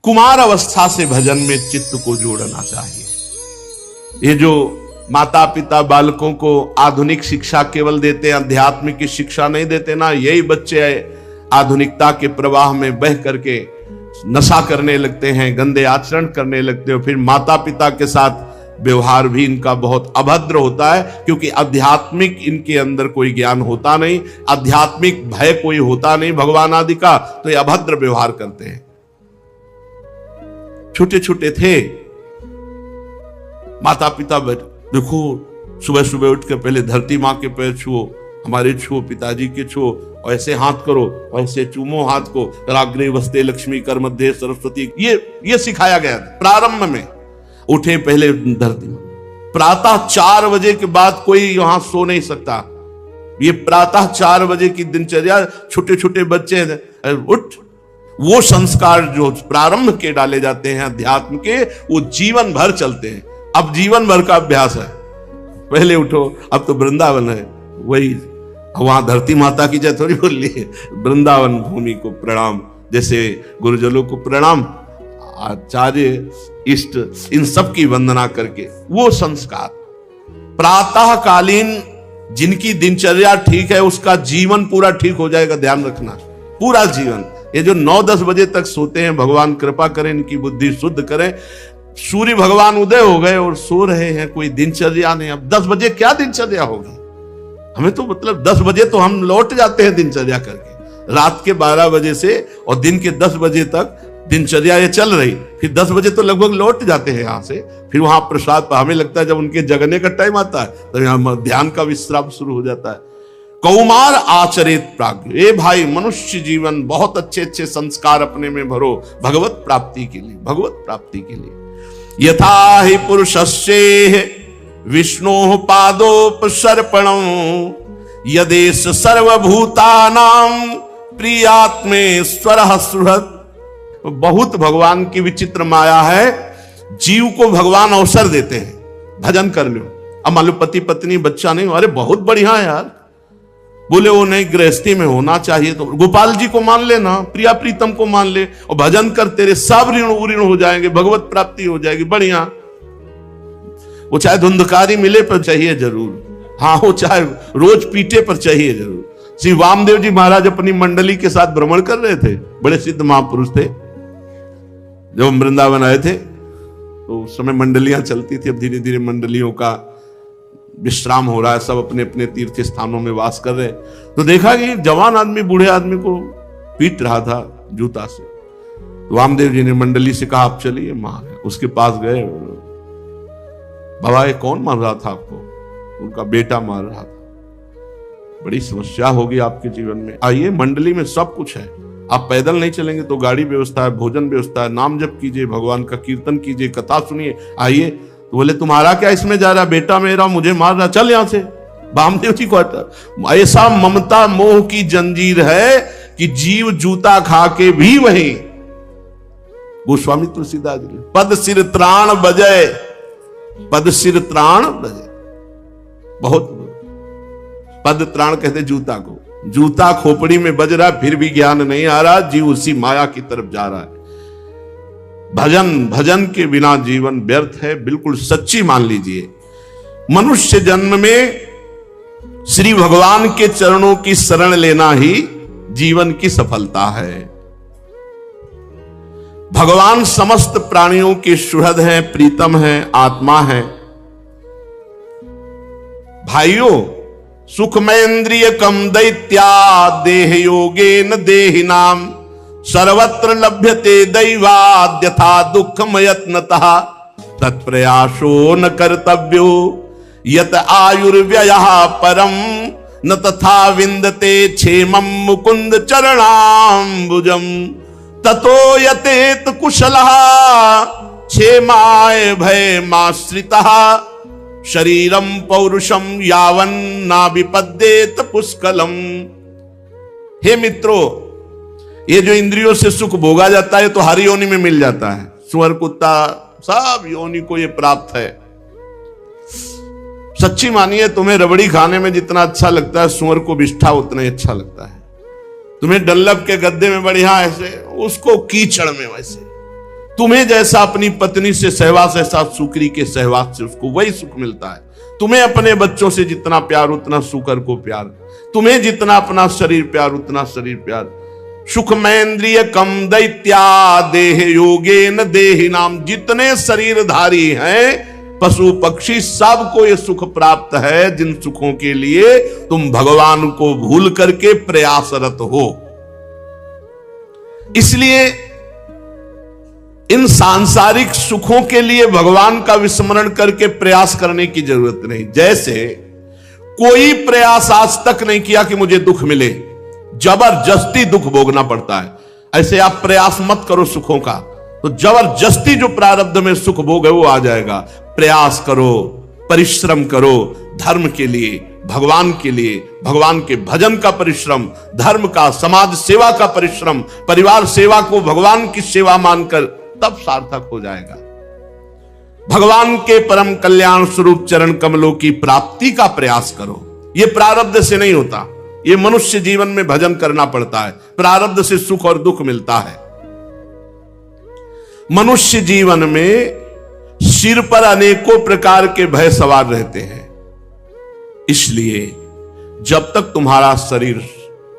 कुमार अवस्था से भजन में चित्त को जोड़ना चाहिए। ये जो माता पिता बालकों को आधुनिक शिक्षा केवल देते हैं, अध्यात्म की शिक्षा नहीं देते ना, यही बच्चे आधुनिकता के प्रवाह में बह करके नशा करने लगते हैं, गंदे आचरण करने लगते हैं। फिर माता पिता के साथ व्यवहार भी इनका बहुत अभद्र होता है, क्योंकि आध्यात्मिक इनके अंदर कोई ज्ञान होता नहीं, आध्यात्मिक भय कोई होता नहीं भगवान आदि का, तो ये अभद्र व्यवहार करते हैं। छोटे छोटे थे, माता पिता देखो सुबह सुबह उठ कर पहले धरती माँ के पैर छुओ, हमारे छुओ, पिताजी के छुओ, ऐसे हाथ करो, ऐसे चूमो हाथ को, राग्रे वस्ते लक्ष्मी कर मध्य सरस्वती, ये सिखाया गया था प्रारंभ में। उठे पहले धरती में, प्रातः 4 बजे के बाद कोई वहां सो नहीं सकता। ये प्रातः 4 बजे की दिनचर्या, छोटे छोटे बच्चे उठ, वो संस्कार जो प्रारंभ के डाले जाते हैं अध्यात्म के, वो जीवन भर चलते हैं। अब जीवन भर का अभ्यास है, पहले उठो, अब तो वृंदावन है, वही वहां धरती माता की जय थोड़ी बोल ली, वृंदावन भूमि को प्रणाम, जैसे गुरुजनों को प्रणाम, आचार्य इष्ट इन सब की वंदना करके वो संस्कार। प्रातः कालीन जिनकी दिनचर्या ठीक है, उसका जीवन पूरा ठीक हो जाएगा, ध्यान रखना, पूरा जीवन। ये जो 9-10 बजे तक सोते हैं, भगवान कृपा करें, इनकी बुद्धि शुद्ध करें। सूर्य भगवान उदय हो गए और सो रहे हैं, कोई दिनचर्या नहीं। अब 10 बजे क्या दिनचर्या होगी? हमें तो मतलब 10 बजे तो हम लौट जाते हैं दिनचर्या करके, रात के 12 बजे से और दिन के 10 बजे तक दिनचर्या ये चल रही, फिर 10 बजे तो लगभग लौट जाते हैं यहाँ से। फिर वहां प्रसाद, हमें लगता है जब उनके जगने का टाइम आता है तो यहाँ ध्यान का विश्राम शुरू हो जाता है। कौमार आचरित प्राज्ञ, ए भाई मनुष्य जीवन बहुत अच्छे अच्छे संस्कार अपने में भरो भगवत प्राप्ति के लिए, भगवत प्राप्ति के लिए। यथा हि पुरुषस्य विष्णोः पादोपसर्पणं यदेष सर्वभूतानां प्रियात्मेश्वरः सुहृत्। बहुत भगवान की विचित्र माया है, जीव को भगवान अवसर देते हैं भजन कर लो। अब मान लो पति पत्नी बच्चा नहीं, अरे बहुत बढ़िया है यार, बोले वो नहीं गृहस्थी में होना चाहिए, तो गोपाल जी को मान लेना, प्रिया प्रीतम को मान ले और भजन कर, तेरे सब ऋण उऋण हो जाएंगे, भगवत प्राप्ति हो जाएगी, बढ़िया। वो चाहे धुंधकारी मिले पर चाहिए जरूर, हाँ वो चाहे रोज पीटे पर चाहिए जरूर। श्री वामदेव जी महाराज अपनी मंडली के साथ भ्रमण कर रहे थे, बड़े सिद्ध महापुरुष थे। जब वृंदावन आए थे तो उस समय मंडलियां चलती थी, अब धीरे धीरे मंडलियों का विश्राम हो रहा है, सब अपने अपने तीर्थ स्थानों में वास कर रहे हैं। तो देखा कि जवान आदमी बूढ़े आदमी को पीट रहा था जूता से। तो वामदेव जी ने मंडली से कहा आप चलिए, मां उसके पास गए। बाबा ये कौन मार रहा था आपको? उनका बेटा मार रहा था। बड़ी समस्या होगी आपके जीवन में, आइए मंडली में सब कुछ है, आप पैदल नहीं चलेंगे तो गाड़ी व्यवस्था है, भोजन व्यवस्था है, नाम जप कीजिए, भगवान का कीर्तन कीजिए, कथा सुनिए, आइए। तो बोले तुम्हारा क्या इसमें जा रहा, बेटा मेरा मुझे मार रहा, चल यहां से। वामदेव जी को ऐसा ममता मोह की जंजीर है कि जीव जूता खा के भी वही। गोस्वामी तुलसीदास जी, पद सिर त्राण बजय, पद सिर त्राण बजय, बहुत पद त्राण कहते जूता को, जूता खोपड़ी में बज रहा फिर भी ज्ञान नहीं आ रहा, जीव उसी माया की तरफ जा रहा है। भजन के बिना जीवन व्यर्थ है, बिल्कुल सच्ची मान लीजिए। मनुष्य जन्म में श्री भगवान के चरणों की शरण लेना ही जीवन की सफलता है। भगवान समस्त प्राणियों के सुहृद हैं, प्रीतम हैं, आत्मा है। भाइयों, सुखमेन्द्रिय कम दैत्या देह योगेन देहिनाम सर्वत्र लभ्यते दैवाद यथा दुःखमयत्नतः तत्प्रयासो न कर्तव्यो यत आयुर्व्ययः परम न तथा विन्दते क्षेमं मुकुंद चरणाम्बुजम ततो यतेत कुशलः क्षेमाय भयमाश्रितः शरीरम पौरुषम यावन ना विपद्येत पुष्कलम। हे मित्रों, ये जो इंद्रियों से सुख भोगा जाता है तो हर योनि में मिल जाता है, सुअर कुत्ता सब योनि को ये प्राप्त है। सच्ची मानिए, तुम्हें रबड़ी खाने में जितना अच्छा लगता है सुअर को बिष्ठा उतना ही अच्छा लगता है। तुम्हें डल्लब के गद्दे में बढ़िया ऐसे, उसको कीचड़ में वैसे। तुम्हें जैसा अपनी पत्नी से सहवास, ऐसा सुकरी के सहवास से उसको वही सुख मिलता है। तुम्हें अपने बच्चों से जितना प्यार उतना सुकर को प्यार, तुम्हें जितना अपना शरीर प्यार उतना शरीर प्यार। सुखमेंद्रिय कम दैत्या देह योगे न देहि नाम। जितने शरीरधारी हैं पशु पक्षी सबको ये सुख प्राप्त है, जिन सुखों के लिए तुम भगवान को भूल करके प्रयासरत हो। इसलिए इन सांसारिक सुखों के लिए भगवान का विस्मरण करके प्रयास करने की जरूरत नहीं। जैसे कोई प्रयास आज तक नहीं किया कि मुझे दुख मिले, जबरदस्ती दुख भोगना पड़ता है। ऐसे आप प्रयास मत करो सुखों का, तो जबरदस्ती जो प्रारब्ध में सुख भोग है वो आ जाएगा। प्रयास करो, परिश्रम करो, धर्म के लिए, भगवान के लिए, भगवान के भजन का परिश्रम, धर्म का, समाज सेवा का परिश्रम, परिवार सेवा को भगवान की सेवा मानकर तब सार्थक हो जाएगा। भगवान के परम कल्याण स्वरूप चरण कमलों की प्राप्ति का प्रयास करो। यह प्रारब्ध से नहीं होता, यह मनुष्य जीवन में भजन करना पड़ता है। प्रारब्ध से सुख और दुख मिलता है। मनुष्य जीवन में सिर पर अनेकों प्रकार के भय सवार रहते हैं। इसलिए जब तक तुम्हारा शरीर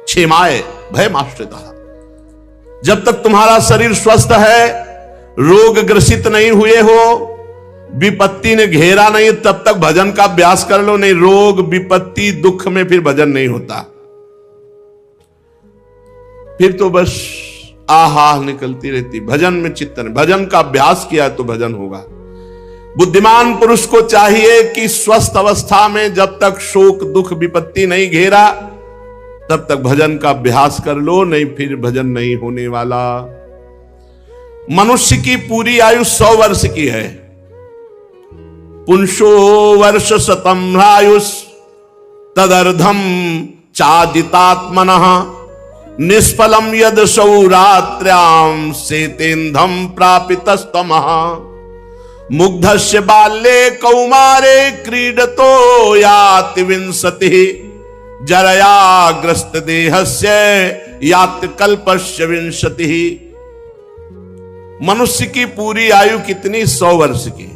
क्षेमाय भय माश्रितः, जब तक तुम्हारा शरीर स्वस्थ है, रोग ग्रसित नहीं हुए हो, विपत्ति ने घेरा नहीं, तब तक भजन का अभ्यास कर लो। नहीं, रोग विपत्ति दुख में फिर भजन नहीं होता। फिर तो बस आहा निकलती रहती। भजन में चित्तन, भजन का अभ्यास किया तो भजन होगा। बुद्धिमान पुरुष को चाहिए कि स्वस्थ अवस्था में जब तक शोक दुख विपत्ति नहीं घेरा तब तक भजन का अभ्यास कर लो, नहीं फिर भजन नहीं होने वाला। मनुष्य की पूरी आयु 100 वर्ष की है। पुंसो वर्ष शतम आयुष तदर्धम चादितात्मनः निष्फलम यद सौरात्र्याम सेतेन्धम प्रापितस्तमः मुग्धस्य बाल्ये कौमारे क्रीडतो याति विंशतिः जरयाग्रस्त देहस्य याति कल्पस्य विंशतिः। मनुष्य की पूरी आयु कितनी? 100 वर्ष की।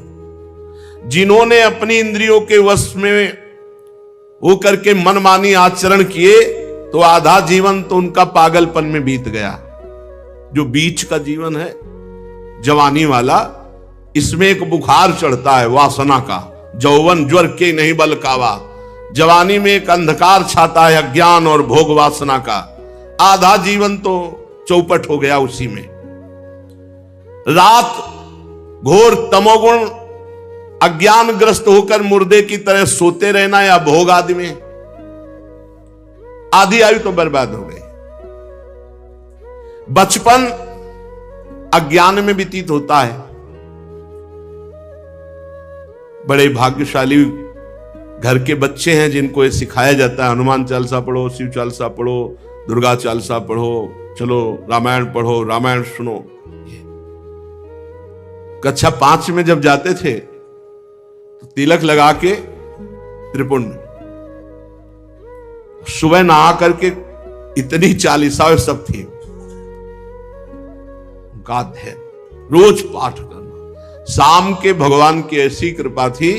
जिन्होंने अपनी इंद्रियों के वश में होकर के मनमानी आचरण किए तो आधा जीवन तो उनका पागलपन में बीत गया। जो बीच का जीवन है जवानी वाला, इसमें एक बुखार चढ़ता है वासना का। यौवन ज्वर के नहीं बलकावा। जवानी में एक अंधकार छाता है अज्ञान और भोग वासना का। आधा जीवन तो चौपट हो गया उसी में। रात घोर तमोगुण अज्ञानग्रस्त होकर मुर्दे की तरह सोते रहना या भोग आदि में, आधी आयु तो बर्बाद हो गई। बचपन अज्ञान में व्यतीत होता है। बड़े भाग्यशाली घर के बच्चे हैं जिनको ये सिखाया जाता है, हनुमान चालीसा पढ़ो, शिव चालीसा पढ़ो, दुर्गा चालीसा पढ़ो, चलो रामायण पढ़ो, रामायण सुनो। कक्षा 5 में जब जाते थे तो तिलक लगा के त्रिपुंड, सुबह नहा करके इतनी चालीसा सब थी, गाते रोज पाठ करना। शाम के भगवान की ऐसी कृपा थी,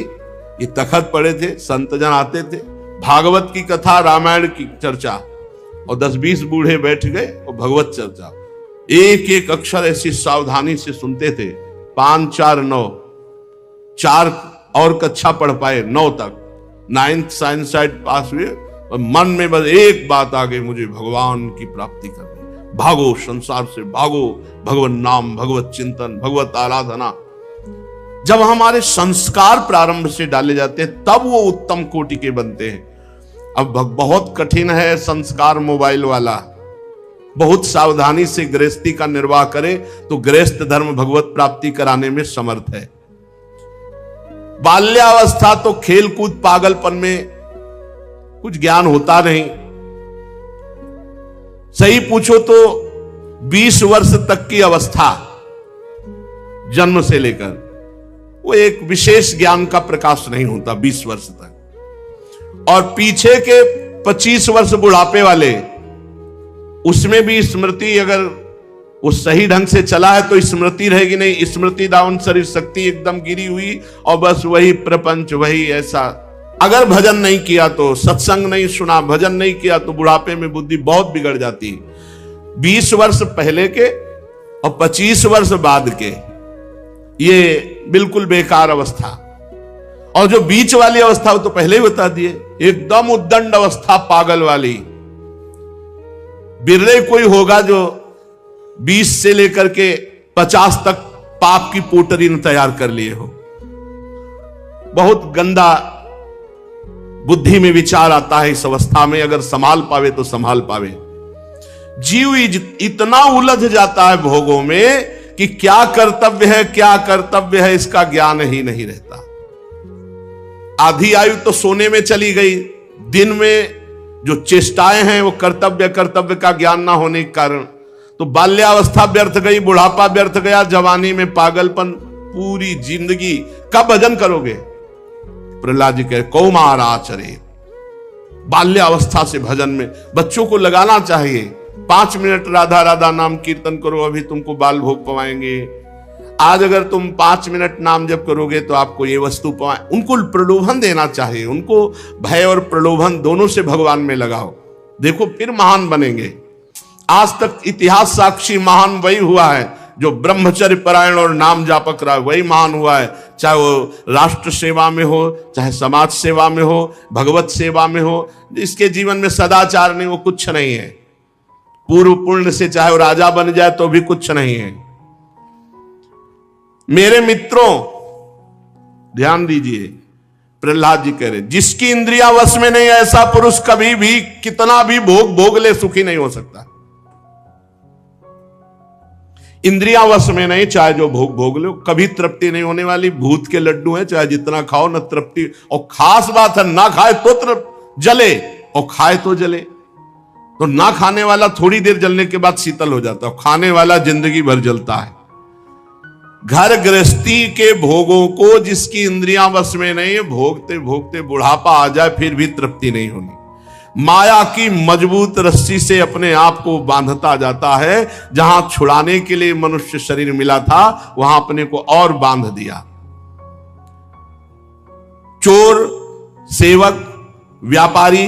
ये तखत पड़े थे, संत जन आते थे, भागवत की कथा, रामायण की चर्चा, और 10-20 बूढ़े बैठ गए और भगवत चर्चा। एक एक अक्षर ऐसी सावधानी से सुनते थे। 5, 4, 9, 4 और कक्षा पढ़ पाए, 9 तक, 9th साइंस साइड पास हुए, और मन में बस एक बात आ गई, मुझे भगवान की प्राप्ति करनी। भागो संसार से, भागो, भगवत नाम, भगवत चिंतन, भगवत आराधना। जब हमारे संस्कार प्रारंभ से डाले जाते हैं तब वो उत्तम कोटि के बनते हैं। अब बहुत कठिन है संस्कार मोबाइल वाला। बहुत सावधानी से गृहस्थी का निर्वाह करे तो गृहस्थ धर्म भगवत प्राप्ति कराने में समर्थ है। बाल्यावस्था तो खेल कूद पागलपन में कुछ ज्ञान होता नहीं। सही पूछो तो 20 वर्ष तक की अवस्था, जन्म से लेकर, वो एक विशेष ज्ञान का प्रकाश नहीं होता 20 वर्ष तक। और पीछे के 25 वर्ष बुढ़ापे वाले, उसमें भी स्मृति अगर वो सही ढंग से चला है तो स्मृति रहेगी नहीं, स्मृति दाउन शरीर शक्ति एकदम गिरी हुई और बस वही प्रपंच वही ऐसा। अगर भजन नहीं किया तो, सत्संग नहीं सुना, भजन नहीं किया तो बुढ़ापे में बुद्धि बहुत बिगड़ जाती है। 20 वर्ष पहले के और 25 वर्ष बाद के ये बिल्कुल बेकार अवस्था, और जो बीच वाली अवस्था वो तो पहले ही बता दिए, एकदम उद्दंड अवस्था पागल वाली। बिरले कोई होगा जो 20 से लेकर के 50 तक पाप की पोटरी ने तैयार कर लिए हो। बहुत गंदा बुद्धि में विचार आता है इस अवस्था में, अगर संभाल पावे तो संभाल पावे। जीव इतना उलझ जाता है भोगों में कि क्या कर्तव्य है क्या कर्तव्य है इसका ज्ञान ही नहीं रहता। आधी आयु तो सोने में चली गई, दिन में जो चेष्टाएं हैं वो कर्तव्य का ज्ञान ना होने के कारण, तो बाल्यावस्था व्यर्थ गई, बुढ़ापा व्यर्थ गया, जवानी में पागलपन, पूरी जिंदगी कब भजन करोगे? प्रहलाद जी कहे कौमार आचरे, बाल्यावस्था से भजन में बच्चों को लगाना चाहिए। 5 मिनट राधा राधा नाम कीर्तन करो, अभी तुमको बाल भोग पवाएंगे। आज अगर तुम 5 मिनट नाम जप करोगे तो आपको ये वस्तु पाए। उनको प्रलोभन देना चाहिए, उनको भय और प्रलोभन दोनों से भगवान में लगाओ, देखो फिर महान बनेंगे। आज तक इतिहास साक्षी महान वही हुआ है जो ब्रह्मचर्य परायण और नाम जापक रहा है, वही महान हुआ है। चाहे वो राष्ट्र सेवा में हो, चाहे समाज सेवा में हो, भगवत सेवा में हो, जिसके जीवन में सदाचार नहीं वो कुछ नहीं है। पूर्व पुण्य से चाहे वो राजा बन जाए तो भी कुछ नहीं है। मेरे मित्रों ध्यान दीजिए, प्रहलाद जी कह रहे जिसकी इंद्रियां वश में नहीं, ऐसा पुरुष कभी भी कितना भी भोग भोग ले सुखी नहीं हो सकता। इंद्रियां वश में नहीं, चाहे जो भोग भोग लो, कभी तृप्ति नहीं होने वाली। भूत के लड्डू हैं, चाहे जितना खाओ न तृप्ति। और खास बात है, ना खाए तो जले और खाए तो जले। तो ना खाने वाला थोड़ी देर जलने के बाद शीतल हो जाता है, खाने वाला जिंदगी भर जलता है। घर गृहस्थी के भोगों को जिसकी इंद्रियां वश में नहीं है, भोगते भोगते बुढ़ापा आ जाए फिर भी तृप्ति नहीं होनी। माया की मजबूत रस्सी से अपने आप को बांधता जाता है। जहां छुड़ाने के लिए मनुष्य शरीर मिला था वहां अपने को और बांध दिया। चोर, सेवक, व्यापारी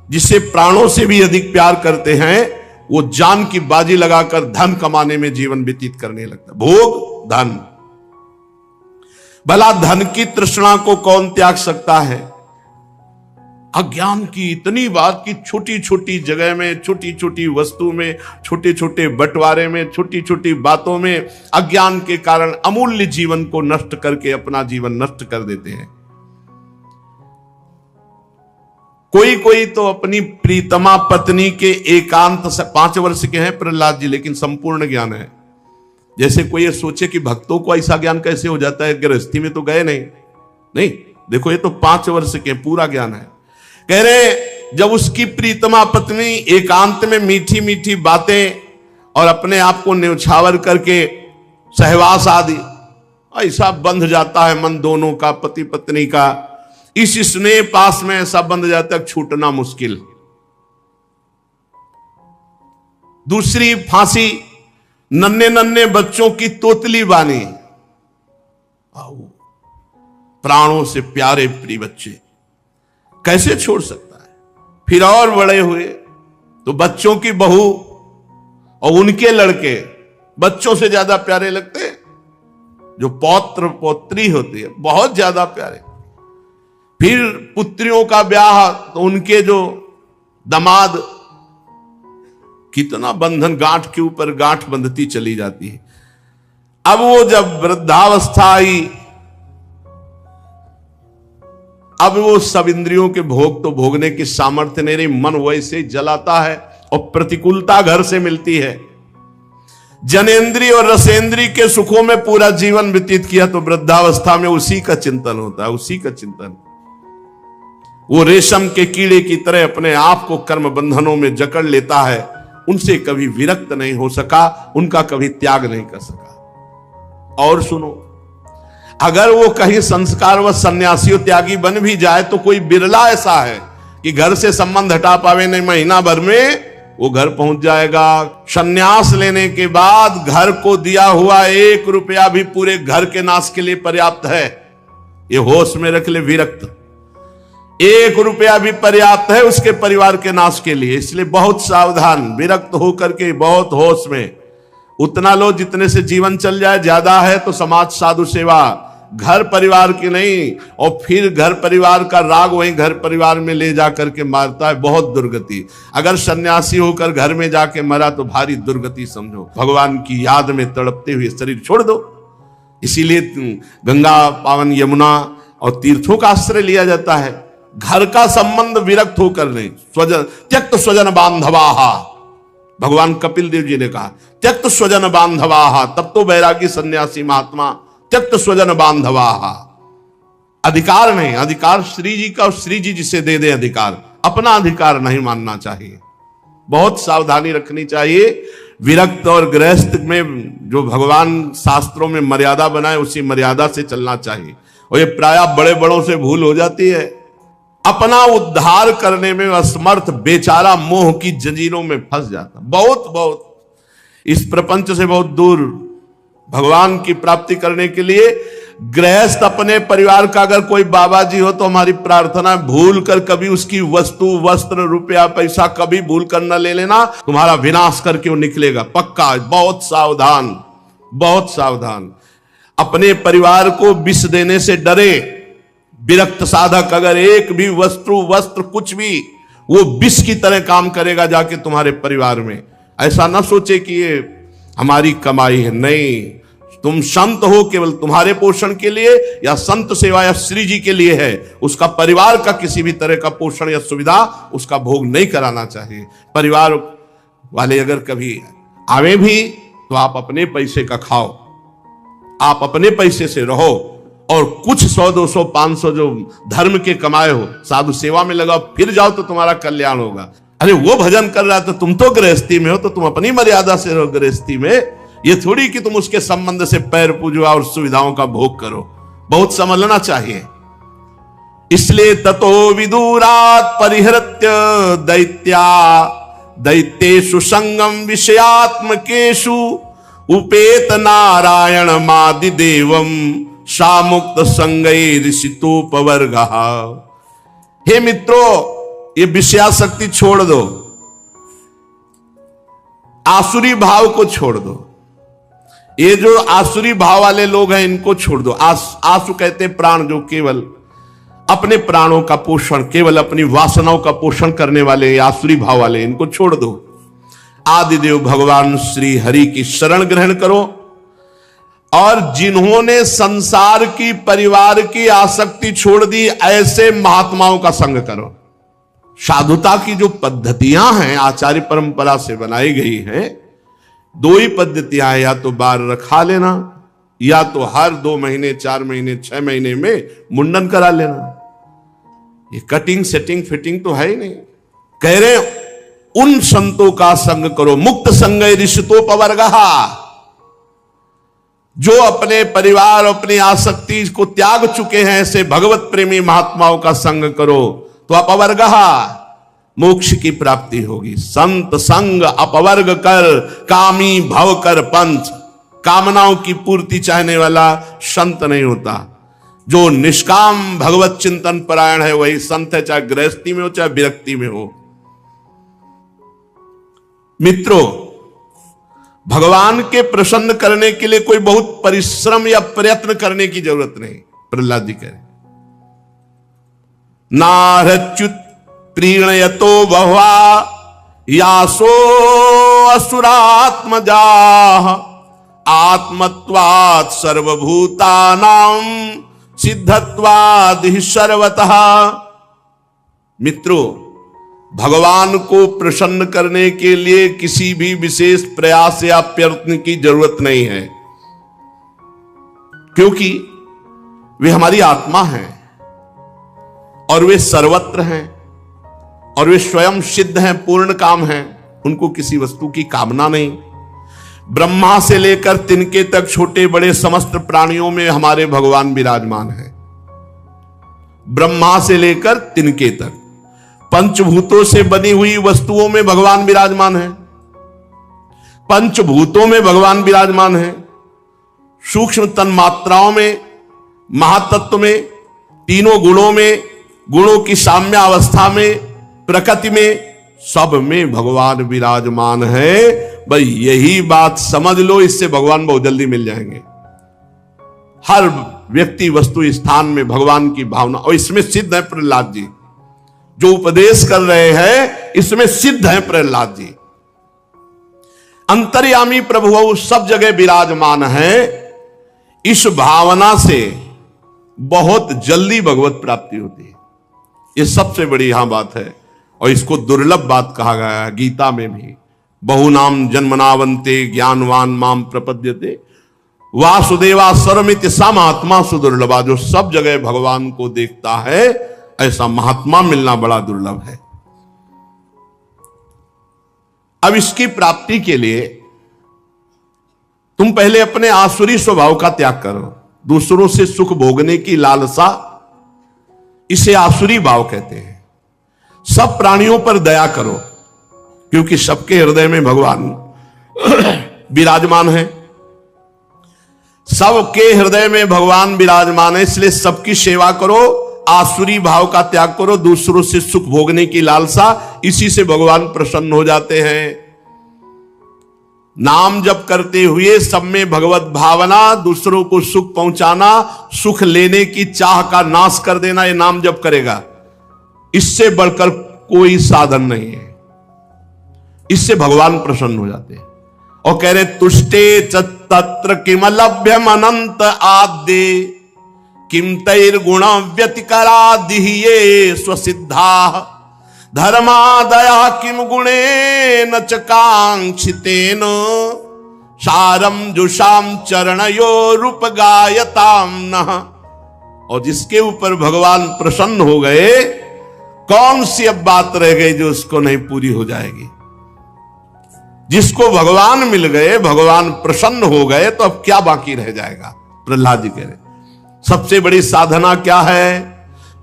जिसे प्राणों से भी अधिक प्यार करते हैं, वो जान की बाजी लगाकर धन कमाने में जीवन व्यतीत करने लगता है। भोग, धन। भला धन की तृष्णा को कौन त्याग सकता है? अज्ञान की इतनी बात कि छोटी छोटी जगह में, छोटी छोटी वस्तु में, छोटे छोटे बंटवारे में, छोटी छोटी बातों में अज्ञान के कारण अमूल्य जीवन को नष्ट करके अपना जीवन नष्ट कर देते हैं। कोई कोई तो अपनी प्रीतमा पत्नी के एकांत से 5 वर्ष के हैं प्रहलाद जी, लेकिन संपूर्ण ज्ञान है। जैसे कोई ये सोचे कि भक्तों को ऐसा ज्ञान कैसे हो जाता है, गृहस्थी में तो गए नहीं। देखो ये तो 5 वर्ष के पूरा ज्ञान है। कह रहे जब उसकी प्रीतमा पत्नी एकांत में मीठी मीठी बातें और अपने आप को न्यौछावर करके सहवास आदि, ऐसा बंध जाता है मन दोनों का, पति पत्नी का। इस स्नेह पास में ऐसा बंध जाता है छूटना मुश्किल। दूसरी फांसी, नन्हे नन्हे बच्चों की तोतली बानी, प्राणों से प्यारे प्रिय बच्चे कैसे छोड़ सकता है? फिर और बड़े हुए तो बच्चों की बहू और उनके लड़के बच्चों से ज्यादा प्यारे लगते हैं। जो पौत्र पौत्री होती है बहुत ज्यादा प्यारे। फिर पुत्रियों का ब्याह तो उनके जो दामाद, कितना बंधन गांठ के ऊपर गांठ बंधती चली जाती है। अब वो जब वृद्धावस्था आई, अब वो सब इंद्रियों के भोग तो भोगने की सामर्थ्य नहीं रही, मन वैसे जलाता है और प्रतिकूलता घर से मिलती है। जनेन्द्रीय और रसेंद्रीय के सुखों में पूरा जीवन व्यतीत किया तो वृद्धावस्था में उसी का चिंतन होता है, उसी का चिंतन। वो रेशम के कीड़े की तरह अपने आप को कर्म बंधनों में जकड़ लेता है, उनसे कभी विरक्त नहीं हो सका, उनका कभी त्याग नहीं कर सका। और सुनो, अगर वो कहीं संस्कार व सन्यासी त्यागी बन भी जाए तो कोई बिरला ऐसा है कि घर से संबंध हटा पावे नहीं, महीना भर में वो घर पहुंच जाएगा। संन्यास लेने के बाद घर को दिया हुआ 1 रुपया भी पूरे घर के नाश के लिए पर्याप्त है। ये होश में रख ले विरक्त, 1 रुपया भी पर्याप्त है उसके परिवार के नाश के लिए। इसलिए बहुत सावधान, विरक्त होकर के बहुत होश में। उतना लो जितने से जीवन चल जाए, ज्यादा है तो समाज साधु सेवा, घर परिवार की नहीं। और फिर घर परिवार का राग वहीं घर परिवार में ले जाकर के मारता है, बहुत दुर्गति। अगर सन्यासी होकर घर में जाके मरा तो भारी दुर्गति समझो। भगवान की याद में तड़पते हुए शरीर छोड़ दो। इसीलिए गंगा पावन यमुना और तीर्थों का आश्रय लिया जाता है। घर का संबंध विरक्त होकर नहीं। स्वजन त्यक्त स्वजन बांधवाहा, भगवान कपिल देव जी ने कहा त्यक्त स्वजन बांधवाहा, तब तो बैरागी सन्यासी महात्मा त्यक्त स्वजन बांधवाहा। अधिकार नहीं, अधिकार श्री जी का, और श्री जी जिसे दे दे अधिकार, अपना अधिकार नहीं मानना चाहिए। बहुत सावधानी रखनी चाहिए। विरक्त और गृहस्थ में जो भगवान शास्त्रों में मर्यादा बनाए उसी मर्यादा से चलना चाहिए। और ये प्रायः बड़े बड़ों से भूल हो जाती है। अपना उद्धार करने में असमर्थ बेचारा मोह की जंजीरों में फंस जाता, बहुत इस प्रपंच से बहुत दूर भगवान की प्राप्ति करने के लिए। गृहस्थ अपने परिवार का अगर कोई बाबा जी हो तो हमारी प्रार्थना, भूल कर कभी उसकी वस्तु, वस्त्र, रुपया, पैसा कभी भूल कर न ले लेना, तुम्हारा विनाश करके वो निकलेगा पक्का। बहुत सावधान, बहुत सावधान। अपने परिवार को विष देने से डरे। विरक्त साधक अगर एक भी वस्तु, वस्त्र, कुछ भी, वो विष की तरह काम करेगा जाके तुम्हारे परिवार में। ऐसा ना सोचे कि ये हमारी कमाई है, नहीं। तुम संत हो केवल तुम्हारे पोषण के लिए, या संत सेवा या श्री जी के लिए है। उसका परिवार का किसी भी तरह का पोषण या सुविधा उसका भोग नहीं कराना चाहिए। परिवार वाले अगर कभी आवे भी तो आप अपने पैसे का खाओ, आप अपने पैसे से रहो, और कुछ 100, 200, 500 जो धर्म के कमाए हो साधु सेवा में लगाओ, फिर जाओ तो तुम्हारा कल्याण होगा। अरे वो भजन कर रहा है तो तुम तो गृहस्थी में हो, तो तुम अपनी मर्यादा से रहो गृहस्थी में। ये थोड़ी कि तुम उसके संबंध से पैर पूजो और सुविधाओं का भोग करो। बहुत समझना चाहिए। इसलिए ततो विदुरात परिहृत्य दैत्या दैत्येषु संगम विषयात्मकेषु उपेत नारायण मादि देवम सामुक्त संगैरिषितोपवर्ग। हे मित्रों, ये विषयासक्ति छोड़ दो, आसुरी भाव को छोड़ दो। ये जो आसुरी भाव वाले लोग हैं इनको छोड़ दो। आसु कहते प्राण, जो केवल अपने प्राणों का पोषण, केवल अपनी वासनाओं का पोषण करने वाले आसुरी भाव वाले, इनको छोड़ दो। आदिदेव भगवान श्री हरि की शरण ग्रहण करो, और जिन्होंने संसार की, परिवार की आसक्ति छोड़ दी, ऐसे महात्माओं का संग करो। साधुता की जो पद्धतियां हैं आचार्य परंपरा से बनाई गई हैं, 2 ही पद्धतियां हैं, या तो बार रखा लेना, या तो हर 2 महीने, 4 महीने, 6 महीने में मुंडन करा लेना। ये कटिंग, सेटिंग, फिटिंग तो है ही नहीं। कह रहे उन संतों का संग करो, मुक्त संगै रिषितोपवर्गः, जो अपने परिवार, अपनी आसक्ति को त्याग चुके हैं, ऐसे भगवत प्रेमी महात्माओं का संग करो तो अपवर्गः, मोक्ष की प्राप्ति होगी। संत संग अपवर्ग कर, कामी भव कर पंथ। कामनाओं की पूर्ति चाहने वाला संत नहीं होता। जो निष्काम भगवत चिंतन परायण है वही संत है, चाहे गृहस्थी में हो चाहे विरक्ति में हो। मित्रों, भगवान के प्रसन्न करने के लिए कोई बहुत परिश्रम या प्रयत्न करने की जरूरत नहीं। प्रहलाद जी कह रहे, नारच्युत प्रीणयतो बहवा यासो असुरात्मजा आत्मत्वात् सर्वभूतानां सिद्धत्वादि सर्वतः। मित्रों, भगवान को प्रसन्न करने के लिए किसी भी विशेष प्रयास या प्रयत्न की जरूरत नहीं है, क्योंकि वे हमारी आत्मा हैं और वे सर्वत्र हैं और वे स्वयं सिद्ध हैं, पूर्ण काम हैं। उनको किसी वस्तु की कामना नहीं। ब्रह्मा से लेकर तिनके तक छोटे बड़े समस्त प्राणियों में हमारे भगवान विराजमान हैं। ब्रह्मा से लेकर तिनके तक पंचभूतों से बनी हुई वस्तुओं में भगवान विराजमान है, पंचभूतों में भगवान विराजमान है, सूक्ष्म तन्मात्राओं में, महातत्व में, तीनों गुणों में, गुणों की साम्य अवस्था में, प्रकृति में, सब में भगवान विराजमान है। भाई यही बात समझ लो, इससे भगवान बहुत जल्दी मिल जाएंगे। हर व्यक्ति वस्तु स्थान में भगवान की भावना, और इसमें सिद्ध है प्रहलाद जी जो उपदेश कर रहे हैं, इसमें सिद्ध है प्रहलाद जी। अंतर्यामी प्रभु सब जगह विराजमान है। इस भावना से बहुत जल्दी भगवत प्राप्ति होती है। ये सबसे बड़ी यहां बात है, और इसको दुर्लभ बात कहा गया है गीता में भी। बहुनाम जन्मनावंते ज्ञानवान माम प्रपद्यते वासुदेवा सर्वमिति सा महात्मा सुदुर्लभा। जो सब जगह भगवान को देखता है, ऐसा महात्मा मिलना बड़ा दुर्लभ है। अब इसकी प्राप्ति के लिए तुम पहले अपने आसुरी स्वभाव का त्याग करो। दूसरों से सुख भोगने की लालसा, इसे आसुरी भाव कहते हैं। सब प्राणियों पर दया करो, क्योंकि सबके हृदय में भगवान विराजमान है। सबके हृदय में भगवान विराजमान है, इसलिए सबकी सेवा करो, आसुरी भाव का त्याग करो, दूसरों से सुख भोगने की लालसा, इसी से भगवान प्रसन्न हो जाते हैं। नाम जप करते हुए सब में भगवत भावना, दूसरों को सुख पहुंचाना, सुख लेने की चाह का नाश कर देना, ये नाम जप करेगा। इससे बढ़कर कोई साधन नहीं है। इससे भगवान प्रसन्न हो जाते हैं और कह रहे तुष्टे तत्र किम लभ्यम अनंत आद्य किम तैर्गुण व्यतिकरा दिह्ये स्वसिद्धा धर्मादया किम गुणे न च कांक्षितेन सारम जुषाम चरणयो रूप गायताम नः। और जिसके ऊपर भगवान प्रसन्न हो गए, कौन सी अब बात रह गई जो उसको नहीं पूरी हो जाएगी। जिसको भगवान मिल गए, भगवान प्रसन्न हो गए, तो अब क्या बाकी रह जाएगा। प्रहलाद जी कह रहे सबसे बड़ी साधना क्या है?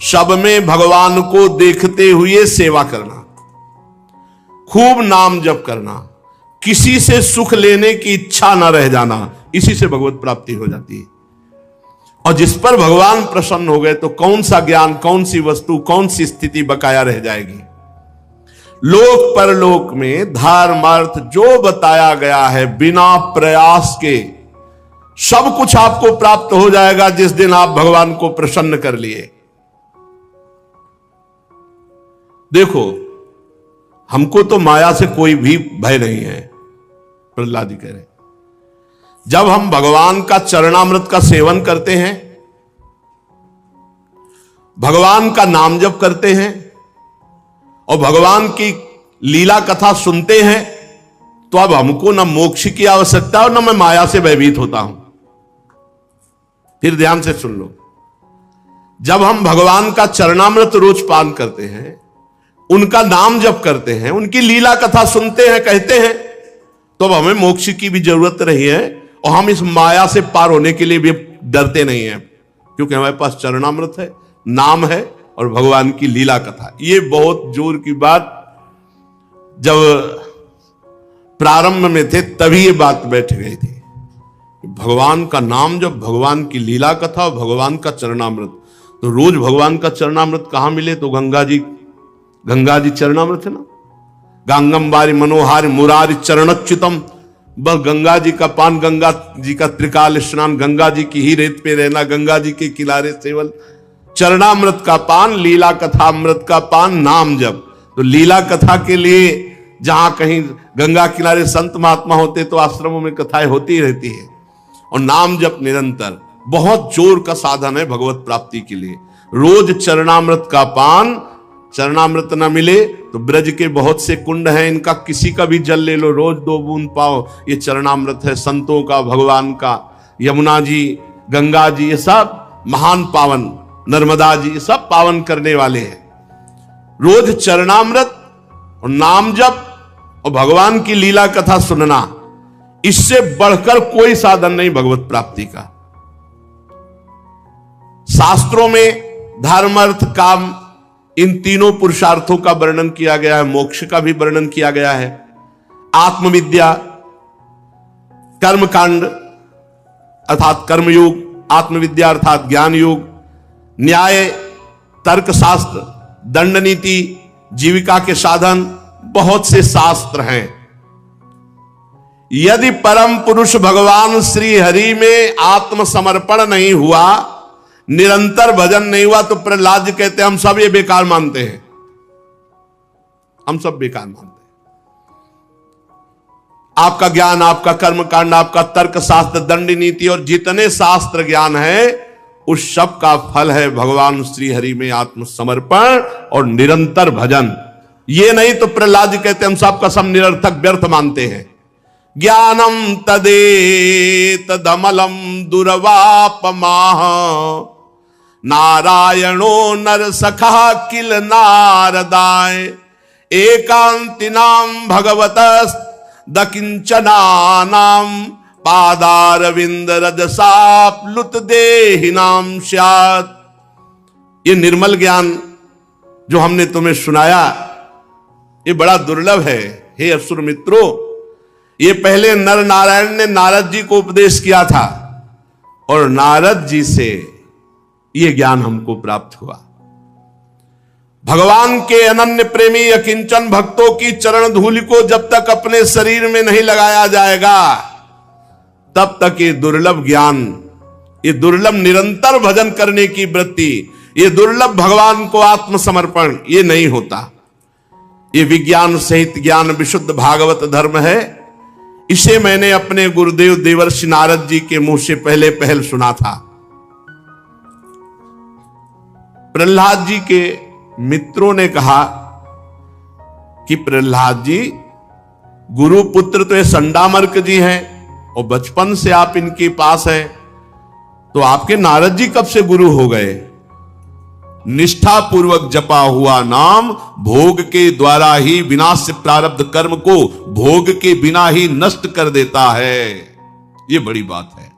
सब में भगवान को देखते हुए सेवा करना, खूब नाम जप करना, किसी से सुख लेने की इच्छा न रह जाना, इसी से भगवत प्राप्ति हो जाती है। और जिस पर भगवान प्रसन्न हो गए तो कौन सा ज्ञान, कौन सी वस्तु, कौन सी स्थिति बकाया रह जाएगी। लोक परलोक में धर्म अर्थ जो बताया गया है, बिना प्रयास के सब कुछ आपको प्राप्त हो जाएगा जिस दिन आप भगवान को प्रसन्न कर लिए। देखो, हमको तो माया से कोई भी भय नहीं है, प्रहलाद जी कह रहे। जब हम भगवान का चरणामृत का सेवन करते हैं, भगवान का नाम जप करते हैं और भगवान की लीला कथा सुनते हैं, तो अब हमको न मोक्ष की आवश्यकता और न मैं माया से भयभीत होता हूं। फिर ध्यान से सुन लो, जब हम भगवान का चरणामृत रोज पान करते हैं, उनका नाम जप करते हैं, उनकी लीला कथा सुनते हैं, कहते हैं, तो अब हमें मोक्ष की भी जरूरत नहीं है और हम इस माया से पार होने के लिए भी डरते नहीं हैं, क्योंकि हमारे पास चरणामृत है, नाम है और भगवान की लीला कथा। ये बहुत जोर की बात जब प्रारंभ में थे तभी ये बात बैठ गई थी। भगवान का नाम जब, भगवान की लीला कथा और भगवान का चरणामृत, तो रोज भगवान का चरणामृत कहां मिले? तो गंगा जी चरणामृत है ना। गंगम बारी मनोहारी मुरारी चरणच्युतम, बस गंगा जी का पान, गंगा जी का त्रिकाल स्नान, गंगा जी की ही रेत पे रहना, गंगा जी के किनारे सेवल, चरणामृत का पान, लीला कथा अमृत का पान, नाम जप। तो लीला कथा के लिए जहां कहीं गंगा किनारे संत महात्मा होते तो आश्रमों में कथाएं होती रहती है, और नाम जप निरंतर बहुत जोर का साधन है भगवत प्राप्ति के लिए। रोज चरणामृत का पान, चरणामृत न मिले तो ब्रज के बहुत से कुंड हैं, इनका किसी का भी जल ले लो, रोज 2 बूंद पाओ, ये चरणामृत है संतों का, भगवान का। यमुना जी, गंगा जी, ये सब महान पावन, नर्मदा जी, ये सब पावन करने वाले हैं। रोज चरणामृत और नाम जप और भगवान की लीला कथा सुनना, इससे बढ़कर कोई साधन नहीं भगवत प्राप्ति का। शास्त्रों में धर्म अर्थ काम इन तीनों पुरुषार्थों का वर्णन किया गया है, मोक्ष का भी वर्णन किया गया है। आत्मविद्या, कर्मकांड अर्थात कर्मयोग, आत्मविद्या अर्थात ज्ञान योग, न्याय, तर्कशास्त्र, दंड नीति, जीविका के साधन, बहुत से शास्त्र हैं। यदि परम पुरुष भगवान श्री हरि में आत्मसमर्पण नहीं हुआ, निरंतर भजन नहीं हुआ, तो प्रहलाद जी कहते हैं हम सब ये बेकार मानते हैं, हम सब बेकार मानते हैं। आपका ज्ञान, आपका कर्मकांड, आपका तर्कशास्त्र, दंड नीति और जितने शास्त्र ज्ञान है, उस सब का फल है भगवान श्री हरि में आत्मसमर्पण और निरंतर भजन। ये नहीं तो प्रहलाद जी कहते हम सब का सब निरर्थक व्यर्थ मानते हैं। ज्ञानम तदे तदमलम दुर्वापमाह, नारायणो नर सखा किल नारदाय, एकांतिनाम भगवत दकिंचनानाम, पादारविंद रजसाप्लुत देहिनाम स्यात्। ये निर्मल ज्ञान जो हमने तुम्हें सुनाया, ये बड़ा दुर्लभ है। हे असुर मित्रों, ये पहले नर नारायण ने नारद जी को उपदेश किया था और नारद जी से ये ज्ञान हमको प्राप्त हुआ। भगवान के अनन्य प्रेमी अकिंचन भक्तों की चरण धूलि को जब तक अपने शरीर में नहीं लगाया जाएगा, तब तक ये दुर्लभ ज्ञान, ये दुर्लभ निरंतर भजन करने की वृत्ति, ये दुर्लभ भगवान को आत्मसमर्पण, ये नहीं होता। ये विज्ञान सहित ज्ञान विशुद्ध भागवत धर्म है। इसे मैंने अपने गुरुदेव देवर्षि नारद जी के मुंह से पहले पहल सुना था। प्रहलाद जी के मित्रों ने कहा कि प्रहलाद जी, गुरु पुत्र तो ये संडामर्क जी हैं और बचपन से आप इनके पास हैं, तो आपके नारद जी कब से गुरु हो गए? निष्ठा पूर्वक जपा हुआ नाम भोग के द्वारा ही विनाश प्रारब्ध कर्म को भोग के बिना ही नष्ट कर देता है। ये बड़ी बात है।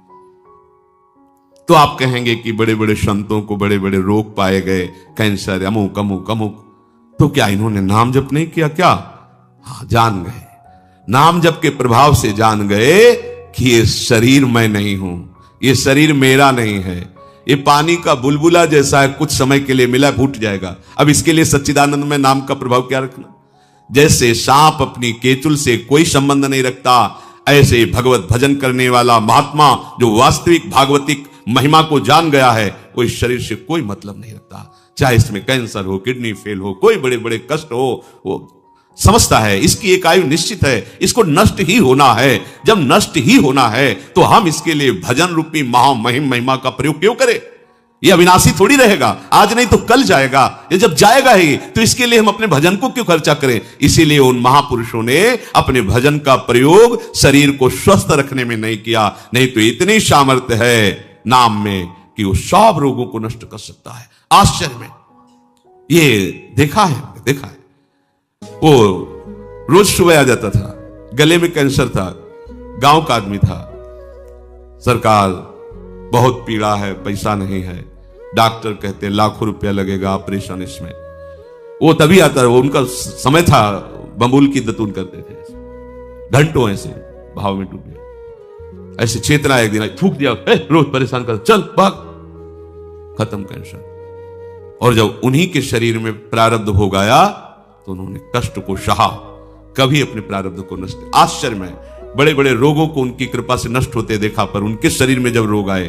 तो आप कहेंगे कि बड़े बड़े संतों को बड़े बड़े रोग पाए गए, कैंसर, अमुक अमुक अमुक, तो क्या इन्होंने नाम जप नहीं किया क्या? हाँ, जान गए, नाम जप के प्रभाव से जान गए कि ये शरीर मैं नहीं हूं, ये शरीर मेरा नहीं है, ये पानी का बुलबुला जैसा है, कुछ समय के लिए मिला, फूट जाएगा। अब इसके लिए सच्चिदानंद में नाम का प्रभाव क्या रखना? जैसे सांप अपनी केचुल से कोई संबंध नहीं रखता, ऐसे भगवत भजन करने वाला महात्मा जो वास्तविक भागवतिक महिमा को जान गया है, वो इस शरीर से कोई मतलब नहीं रखता। चाहे इसमें कैंसर हो, किडनी फेल हो, कोई बड़े बड़े कष्ट हो, वो समझता है इसकी एक आयु निश्चित है, इसको नष्ट ही होना है। जब नष्ट ही होना है तो हम इसके लिए भजन रूपी महामहिम महिमा का प्रयोग क्यों करें? ये अविनाशी थोड़ी रहेगा, आज नहीं तो कल जाएगा। ये जब जाएगा ही तो इसके लिए हम अपने भजन को क्यों खर्चा करें? इसीलिए उन महापुरुषों ने अपने भजन का प्रयोग शरीर को स्वस्थ रखने में नहीं किया। नहीं तो इतनी सामर्थ्य है नाम में कि वो सब रोगों को नष्ट कर सकता है। आश्चर्य में ये देखा है। वो रोज सुबह आ जाता था, गले में कैंसर था, गांव का आदमी था, सरकार बहुत पीड़ा है, पैसा नहीं है, डॉक्टर कहते लाखों रुपया लगेगा ऑपरेशन इसमें। वो तभी आता, वो उनका समय था, बबूल की दतून करते थे, घंटों ऐसे भाव में डूबे। ऐसे चेतना एक दिन थूक दिया, रोज परेशान कर, चल भाग, खत्म कैंसर। और जब उन्हीं के शरीर में प्रारब्ध भोग आया तो उन्होंने कष्ट को सहा, कभी अपने प्रारब्ध को नष्ट। आश्चर्य में बड़े बड़े रोगों को उनकी कृपा से नष्ट होते देखा, पर उनके शरीर में जब रोग आए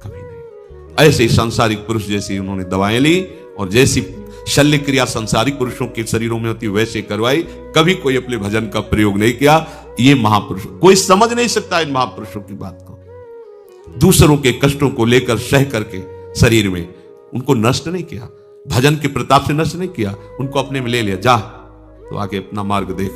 कभी नहीं। ऐसे ही सांसारिक पुरुष जैसी उन्होंने दवाएं ली और जैसी शल्य क्रिया सांसारिक पुरुषों के शरीरों में होती वैसे करवाई, कभी कोई अपने भजन का प्रयोग नहीं किया। ये महापुरुष, कोई समझ नहीं सकता इन महापुरुषों की बात को। दूसरों के कष्टों को लेकर सह करके शरीर में उनको नष्ट नहीं किया, भजन के प्रताप से नष्ट नहीं किया, उनको अपने में ले लिया, जा तो आगे अपना मार्ग देख।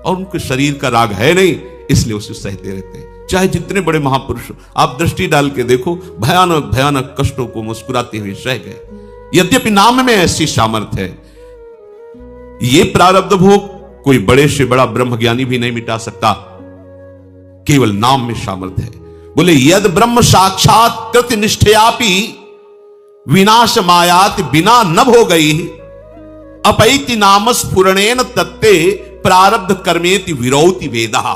और उनके शरीर का राग है नहीं, इसलिए उसे सहते रहते हैं। चाहे जितने बड़े महापुरुष आप दृष्टि डाल के देखो, भयानक भयानक कष्टों को मुस्कुराते हुए सह गए। यद्यपि नाम में ऐसी सामर्थ्य है, ये प्रारब्ध भोग कोई बड़े से बड़ा ब्रह्मज्ञानी भी नहीं मिटा सकता, केवल नाम में सामर्थ्य है। बोले यद ब्रह्म साक्षात कृत निष्ठयापि विनाश मायात बिना न हो गई अपैति नाम स्फुरणेन तत्ते प्रारब्ध कर्मेति विरौति वेदः।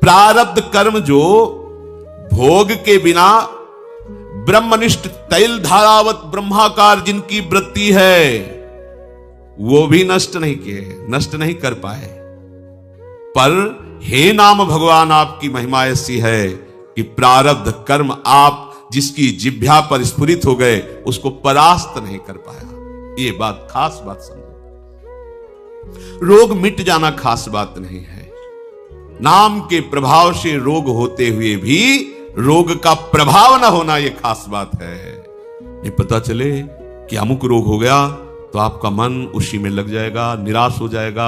प्रारब्ध कर्म जो भोग के बिना ब्रह्मनिष्ठ तैल धारावत ब्रह्माकार जिनकी वृत्ति है, वो भी नष्ट नहीं किए, नष्ट नहीं कर पाए। पर हे नाम भगवान, आपकी महिमा ऐसी है कि प्रारब्ध कर्म आप जिसकी जिह्वा पर स्फुरित हो गए, उसको परास्त नहीं कर पाया। ये बात खास बात समझो। रोग मिट जाना खास बात नहीं है। नाम के प्रभाव से रोग होते हुए भी रोग का प्रभाव न होना, यह खास बात है। ये पता चले कि अमुक रोग हो गया तो आपका मन उसी में लग जाएगा, निराश हो जाएगा,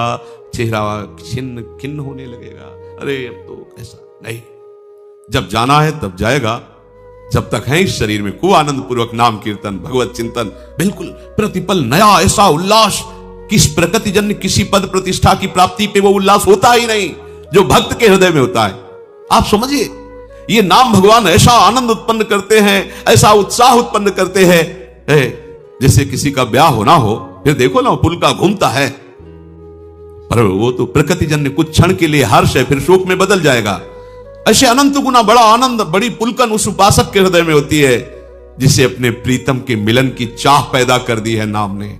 चेहरा छिन्न खिन्न होने लगेगा। अरे अब तो ऐसा नहीं, जब जाना है तब जाएगा। जब तक है इस शरीर में खूब आनंद पूर्वक नाम कीर्तन, भगवत चिंतन, बिल्कुल प्रतिपल नया ऐसा उल्लास, किस प्रकृति जन्य किसी पद प्रतिष्ठा की प्राप्ति पे वो उल्लास होता ही नहीं जो भक्त के हृदय में होता है। आप समझिए, ये नाम भगवान ऐसा आनंद उत्पन्न करते हैं, ऐसा उत्साह उत्पन्न करते हैं, जैसे किसी का ब्याह होना हो, फिर देखो ना पुल का घूमता है, पर वो तो प्रकृति जन्य कुछ क्षण के लिए हर्ष है, फिर शोक में बदल जाएगा। ऐसे अनंत गुना बड़ा आनंद, बड़ी पुलकन उस उपासक के हृदय में होती है जिसे अपने प्रीतम के मिलन की चाह पैदा कर दी है नाम ने।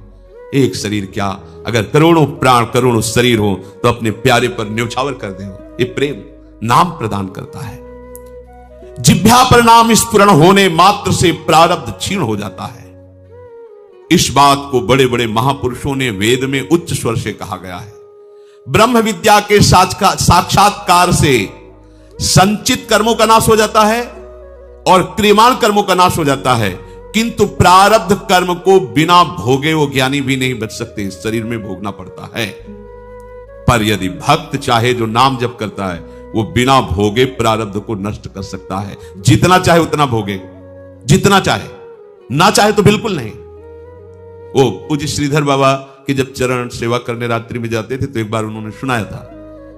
एक शरीर क्या, अगर करोड़ों प्राण करोड़ों शरीर हो तो अपने प्यारे पर न्यौछावर कर दे। ये प्रेम नाम प्रदान करता है। जिह्वा पर नाम स्फुरण होने मात्र से प्रारब्ध क्षीण हो जाता है। इस बात को बड़े बड़े महापुरुषों ने वेद में उच्च स्वर से कहा गया है। ब्रह्म विद्या के साक्षात्कार से संचित कर्मों का नाश हो जाता है और क्रियमाण कर्मों का नाश हो जाता है, किंतु प्रारब्ध कर्म को बिना भोगे वो ज्ञानी भी नहीं बच सकते, शरीर में भोगना पड़ता है। पर यदि भक्त चाहे, जो नाम जप करता है, वो बिना भोगे प्रारब्ध को नष्ट कर सकता है। जितना चाहे उतना भोगे, जितना चाहे, ना चाहे तो बिल्कुल नहीं। वो पूज्य श्रीधर बाबा की जब चरण सेवा करने रात्रि में जाते थे तो एक बार उन्होंने सुनाया था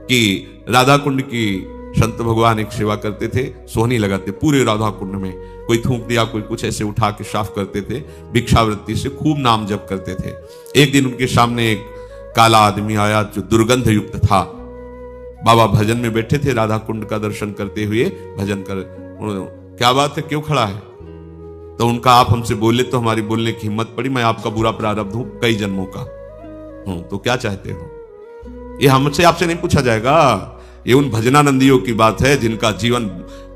कि राधा कुंड की संत भगवान एक सेवा करते थे, सोहनी लगाते पूरे राधा कुंड में, कोई थूक दिया, कोई कुछ ऐसे उठा के साफ करते थे, भिक्षावृत्ति से खूब नाम जप करते थे। एक दिन उनके सामने एक काला आदमी आया जो दुर्गंध युक्त था। बाबा भजन में बैठे थे, राधा कुंड का दर्शन करते हुए भजन कर, क्या बात है, क्यों खड़ा है? तो उनका आप हमसे बोले तो हमारी बोलने की हिम्मत पड़ी, मैं आपका बुरा प्रारब्ध हूं कई जन्मों का हूं, तो क्या चाहते हो? ये हमसे आपसे नहीं पूछा जाएगा, ये उन भजनानंदियों की बात है जिनका जीवन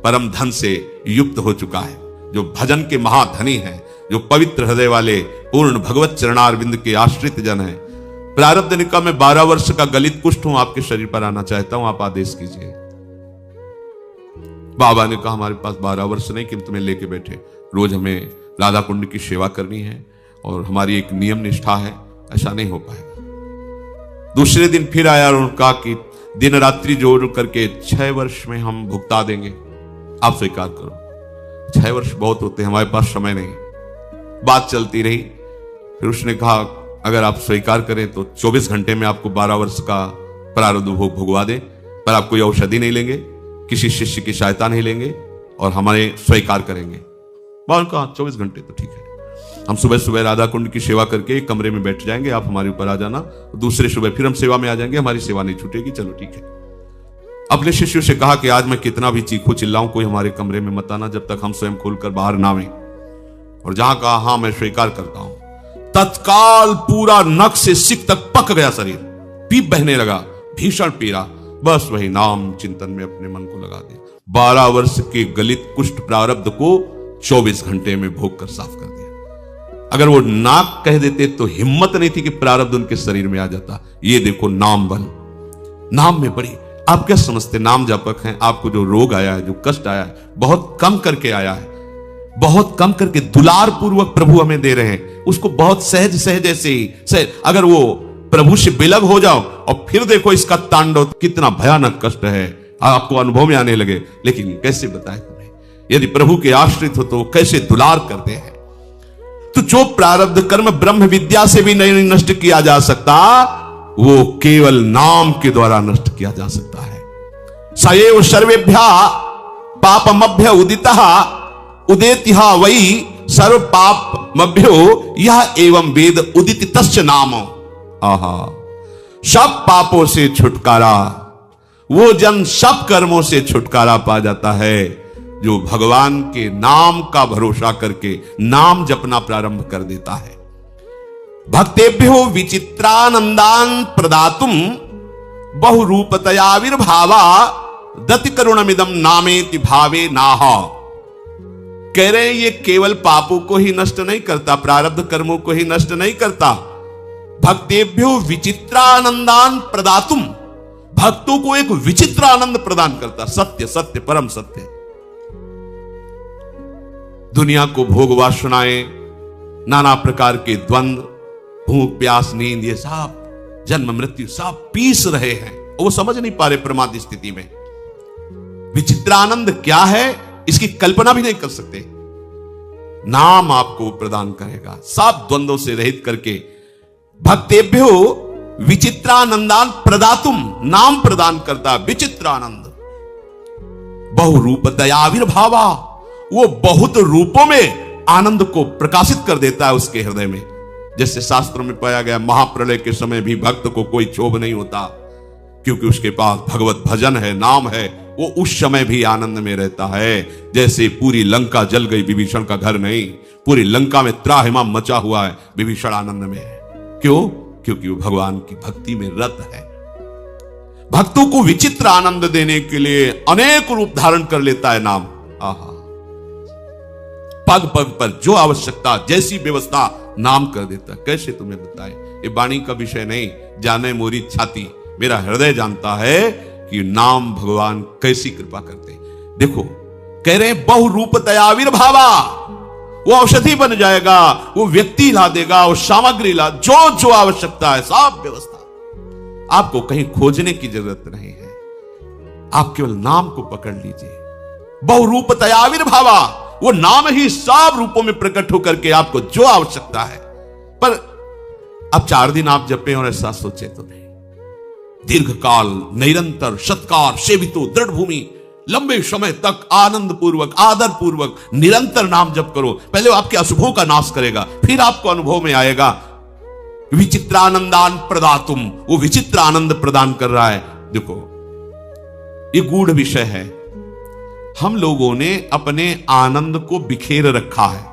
परम धन से युक्त हो चुका है, जो भजन के महाधनी हैं, जो पवित्र हृदय वाले पूर्ण भगवत चरणारविंद के आश्रित जन हैं। प्रारब्ध ने कहा, मैं 12 वर्ष का गलित कुष्ठ हूं, आपके शरीर पर आना चाहता हूं, आप आदेश कीजिए। बाबा ने कहा, हमारे पास 12 वर्ष नहीं कि तुम्हें लेके बैठे, रोज हमें राधा कुंड की सेवा करनी है और हमारी एक नियम निष्ठा है, ऐसा नहीं हो पाएगा। दूसरे दिन फिर आया और उन्होंने कहा कि दिन रात्रि जोड़ करके 6 वर्ष में हम भुगता देंगे, आप स्वीकार करो। 6 वर्ष बहुत होते हैं, हमारे पास समय नहीं। बात चलती रही, फिर उसने कहा अगर आप स्वीकार करें तो 24 घंटे में आपको 12 वर्ष का प्रारब्ध भोग भुगवा दें, पर आप कोई औषधि नहीं लेंगे, किसी शिष्य की सहायता नहीं लेंगे और हमारे स्वीकार करेंगे। बाबा कहा 24 घंटे तो ठीक है, हम सुबह सुबह राधा कुंड की सेवा करके एक कमरे में बैठ जाएंगे, आप हमारे ऊपर आ जाना, दूसरे सुबह फिर हम सेवा में आ जाएंगे, हमारी सेवा नहीं छूटेगी। चलो ठीक है। अपने शिष्यों से कहा कि आज मैं कितना भी चीखू चिल्लाऊं, कोई हमारे कमरे में मत आना जब तक हम स्वयं खोलकर बाहर ना आवें। और जहां कहा हाँ मैं स्वीकार करता हूं, तत्काल पूरा नख से सिक तक पक गया शरीर, पीप बहने लगा, भीषण पीड़ा। बस वही नाम चिंतन में अपने मन को लगा दिया। 12 वर्ष के गलित कुष्ठ प्रारब्ध को 24 घंटे में भोग कर साफ कर दिया। अगर वो नाक कह देते तो हिम्मत नहीं थी कि प्रारब्ध उनके शरीर में आ जाता। ये देखो नाम बल, नाम में बड़ी। आप क्या समझते नाम जापक हैं, आपको जो रोग आया है, जो कष्ट आया है, बहुत कम करके आया है, बहुत कम करके दुलार पूर्वक प्रभु हमें दे रहे हैं, उसको बहुत सहज सहज ऐसे ही सहज। अगर वो प्रभु से बिलग हो जाओ और फिर देखो इसका तांडव, कितना भयानक कष्ट है, आपको अनुभव में आने लगे। लेकिन कैसे बताए तुम्हें, यदि प्रभु के आश्रित हो तो कैसे दुलार करते हैं। तो जो प्रारब्ध कर्म ब्रह्म विद्या से भी नहीं नष्ट किया जा सकता, वो केवल नाम के द्वारा नष्ट किया जा सकता है। सएव सर्वेभ्या पापमभ्य उदितः उदेतिहा वही सर्व पाप मभ्यो यह एवं वेद उदित तस्य नाम। आहा, सब पापों से छुटकारा, वो जन सब कर्मों से छुटकारा पा जाता है जो भगवान के नाम का भरोसा करके नाम जपना प्रारंभ कर देता है। भक्तेभ्यो विचित्रानंदान प्रदातुम बहुरूपतयाविर्भावा दति करुणमिदम नामेति भावे नाह। कह रहे हैं ये केवल पापों को ही नष्ट नहीं करता, प्रारब्ध कर्मों को ही नष्ट नहीं करता। भक्तेभ्यो विचित्रानंदान प्रदातुम, भक्तों को एक विचित्र आनंद प्रदान करता। सत्य सत्य परम सत्य। दुनिया को भोग वासनाएं, नाना प्रकार के द्वंद्व, भूख प्यास नींद, ये सब जन्म मृत्यु सब पीस रहे हैं, वो समझ नहीं पा रहे प्रमाद स्थिति में। विचित्र आनंद क्या है इसकी कल्पना भी नहीं कर सकते। नाम आपको प्रदान करेगा, सब द्वंद्वों से रहित करके। भक्तेभ्यो विचित्रानंदान प्रदातुम, नाम प्रदान करता विचित्र आनंद। बहुरूपतयाविर्भावा, वो बहुत रूपों में आनंद को प्रकाशित कर देता है उसके हृदय में। जैसे शास्त्रों में पाया गया, महाप्रलय के समय भी भक्त को कोई क्षोभ नहीं होता, क्योंकि उसके पास भगवत भजन है, नाम है, वो उस समय भी आनंद में रहता है। जैसे पूरी लंका जल गई, विभीषण का घर नहीं, पूरी लंका में त्राहिमाम मचा हुआ है, विभीषण आनंद में है। क्यों? क्योंकि वो भगवान की भक्ति में रत है। भक्तों को विचित्र आनंद देने के लिए अनेक रूप धारण कर लेता है नाम। आहा, पग पग पर जो आवश्यकता, जैसी व्यवस्था नाम कर देता। कैसे तुम्हें बताए, ये वाणी का विषय नहीं, जाने मोरी छाती, मेरा हृदय जानता है कि नाम भगवान कैसी कृपा करते। देखो कह रहे बहुरूपतयाविर्भावा, वो औषधि बन जाएगा, वो व्यक्ति ला देगा, वो सामग्री ला, जो जो आवश्यकता है सब व्यवस्था। आपको कहीं खोजने की जरूरत नहीं है, आप केवल नाम को पकड़ लीजिए। बहुरूपतयाविर्भावा, वो नाम ही सब रूपों में प्रकट होकर के आपको जो आवश्यकता है। पर अब 4 दिन आप जपे और ऐसा सोचे तो नहीं, दीर्घ काल निरंतर सत्कार सेवितो दृढ़ भूमि, लंबे समय तक आनंद पूर्वक आदर पूर्वक निरंतर नाम जप करो। पहले वो आपके अशुभों का नाश करेगा, फिर आपको अनुभव में आएगा। विचित्रानंदान प्रदातुम, वो विचित्र आनंद प्रदान कर रहा है। देखो ये गूढ़ विषय है, हम लोगों ने अपने आनंद को बिखेर रखा है।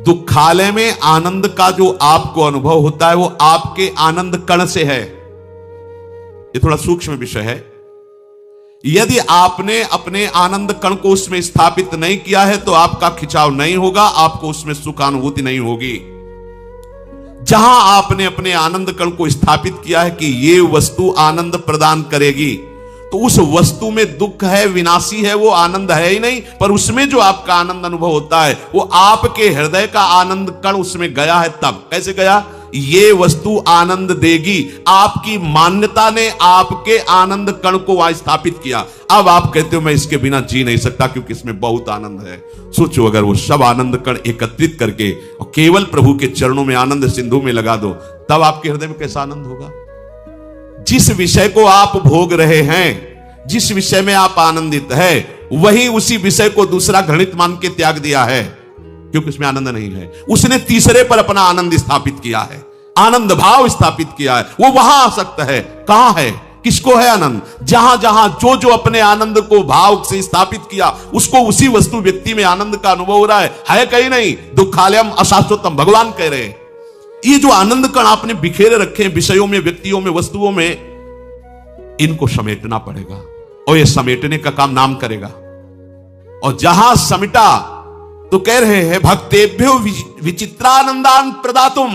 दुखालय में आनंद का जो आपको अनुभव होता है वो आपके आनंद कण से है। ये थोड़ा सूक्ष्म विषय है। यदि आपने अपने आनंद कण को उसमें स्थापित नहीं किया है तो आपका खिंचाव नहीं होगा, आपको उसमें सुखानुभूति नहीं होगी। जहां आपने अपने आनंद कण को स्थापित किया है कि ये वस्तु आनंद प्रदान करेगी, तो उस वस्तु में दुख है, विनाशी है, वो आनंद है ही नहीं। पर उसमें जो आपका आनंद अनुभव होता है वो आपके हृदय का आनंद कण उसमें गया है। तब कैसे गया? ये वस्तु आनंद देगी, आपकी मान्यता ने आपके आनंद कण को वहां स्थापित किया। अब आप कहते हो मैं इसके बिना जी नहीं सकता क्योंकि इसमें बहुत आनंद है। सोचो अगर वो सब आनंद कण एकत्रित करके और केवल प्रभु के चरणों में आनंद सिंधु में लगा दो, तब आपके हृदय में कैसा आनंद होगा। जिस विषय को आप भोग रहे हैं, जिस विषय में आप आनंदित है, वही उसी विषय को दूसरा घृणित मान के त्याग दिया है क्योंकि उसमें आनंद नहीं है। उसने तीसरे पर अपना आनंद स्थापित किया है, आनंद भाव स्थापित किया है। वो वहां आ सकता है। कहां है? किसको है आनंद? जहां जहां जो जो अपने आनंद को भाव से स्थापित किया उसको उसी वस्तु व्यक्ति में आनंद का अनुभव हो रहा है कहीं नहीं। दुखालयम अशाश्वतम भगवान कह रहे हैं। ये जो आनंद कण आपने बिखेरे रखे हैं विषयों में, व्यक्तियों में, वस्तुओं में, इनको समेटना पड़ेगा और ये समेटने का काम नाम करेगा। और जहां समेटा तो कह रहे हैं भक्तेभ्यो विचित्रानंदान प्रदातुम,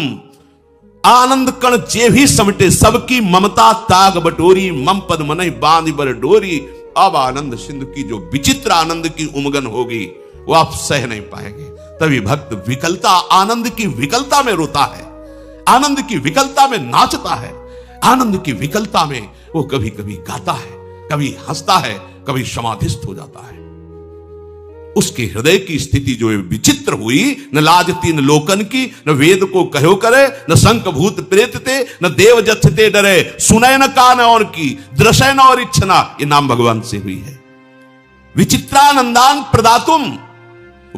आनंद कण जे भी समेटे सबकी ममता ताग बटोरी, मम पद मनहि बांध बर डोरी। अब आनंद सिंधु की जो विचित्र आनंद की उमगन होगी वो आप सह नहीं पाएंगे। तभी भक्त विकलता, आनंद की विकलता में रोता है, आनंद की विकलता में नाचता है, आनंद की विकलता में वो कभी कभी गाता है, कभी हंसता है, कभी समाधिस्थ हो जाता है। उसके हृदय की स्थिति जो विचित्र हुई, न लाज तीन लोकन की, न वेद को कहो करे, न शंख भूत प्रेत ते, न देव जच्छते डरे, सुनय न कान और की, दृशय न और इच्छना। ये नाम भगवान से हुई है। विचित्रानंदान प्रदातुम,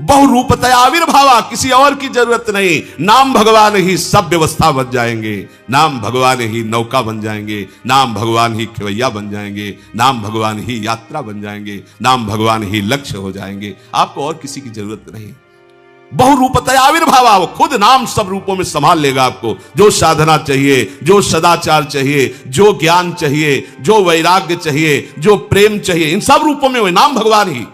बहुरूपतया आविर्भावा, किसी और की जरूरत नहीं। नाम भगवान ही सब व्यवस्था बन जाएंगे, नाम भगवान ही नौका बन जाएंगे, नाम भगवान ही खेवैया बन जाएंगे, नाम भगवान ही यात्रा बन जाएंगे, नाम भगवान ही लक्ष्य हो जाएंगे। आपको और किसी की जरूरत नहीं। बहुरूपतया आविर्भावा, वो खुद नाम सब रूपों में संभाल लेगा आपको। जो साधना चाहिए, जो सदाचार चाहिए, जो ज्ञान चाहिए, जो वैराग्य चाहिए, जो प्रेम चाहिए, इन सब रूपों में वो नाम भगवान ही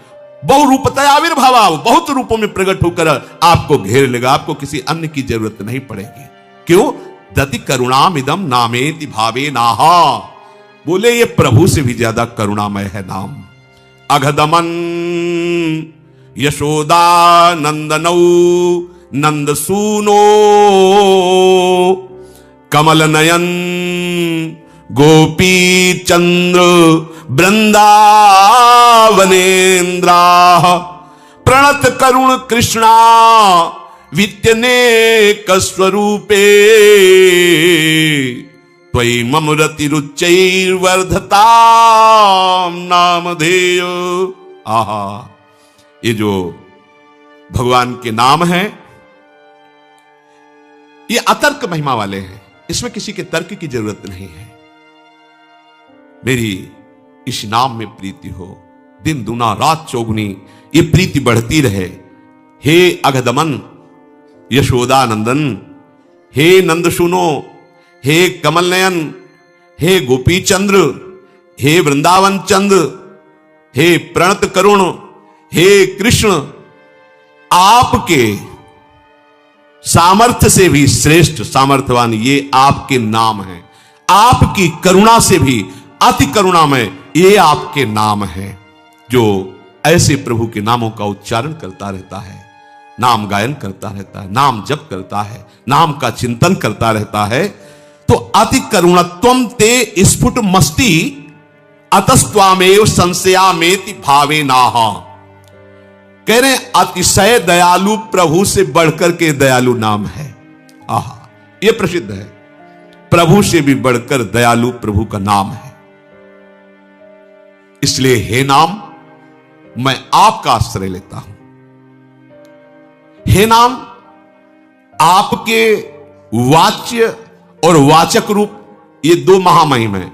बहुरूपतया आविर्भावा, बहुत रूपों में प्रकट होकर आपको घेर लेगा। आपको किसी अन्य की जरूरत नहीं पड़ेगी। क्यों? दति करुणामिदं नामेति भावे नाहा, बोले ये प्रभु से भी ज्यादा करुणामय है नाम। अघदमन यशोदा नंदनौ नंदसूनो कमल नयन गोपी चंद्र वृंदावनेन्द्रा प्रणत करुण कृष्णा वित्यनेक स्वरूपे त्वयि मम रतिरुच्चैर्वर्धता नामधेय। आहा, ये जो भगवान के नाम हैं ये अतर्क महिमा वाले हैं, इसमें किसी के तर्क की जरूरत नहीं है। मेरी इस नाम में प्रीति हो, दिन दुना रात चौगुनी ये प्रीति बढ़ती रहे। हे अघदमन यशोदा नंदन, हे नंद सुनो, हे कमल नयन, हे गोपी चंद्र, हे वृंदावन चंद्र, हे प्रणत करुण, हे कृष्ण, आपके सामर्थ्य से भी श्रेष्ठ सामर्थ्यवान ये आपके नाम हैं। आपकी करुणा से भी अति करुणामय ये आपके नाम हैं। जो ऐसे प्रभु के नामों का उच्चारण करता रहता है, नाम गायन करता रहता है, नाम जप करता है, नाम का चिंतन करता रहता है, तो अति करुणत्वम ते स्फुट मस्ती अतस्त्वामेव संशयामेति भावे नाहा। कह रहे अतिशय दयालु प्रभु से बढ़कर के दयालु नाम है। आहा, यह प्रसिद्ध है, प्रभु से भी बढ़कर दयालु प्रभु का नाम है। इसलिए हे नाम, मैं आपका आश्रय लेता हूं। हे नाम, आपके वाच्य और वाचक रूप ये दो महामहिम हैं,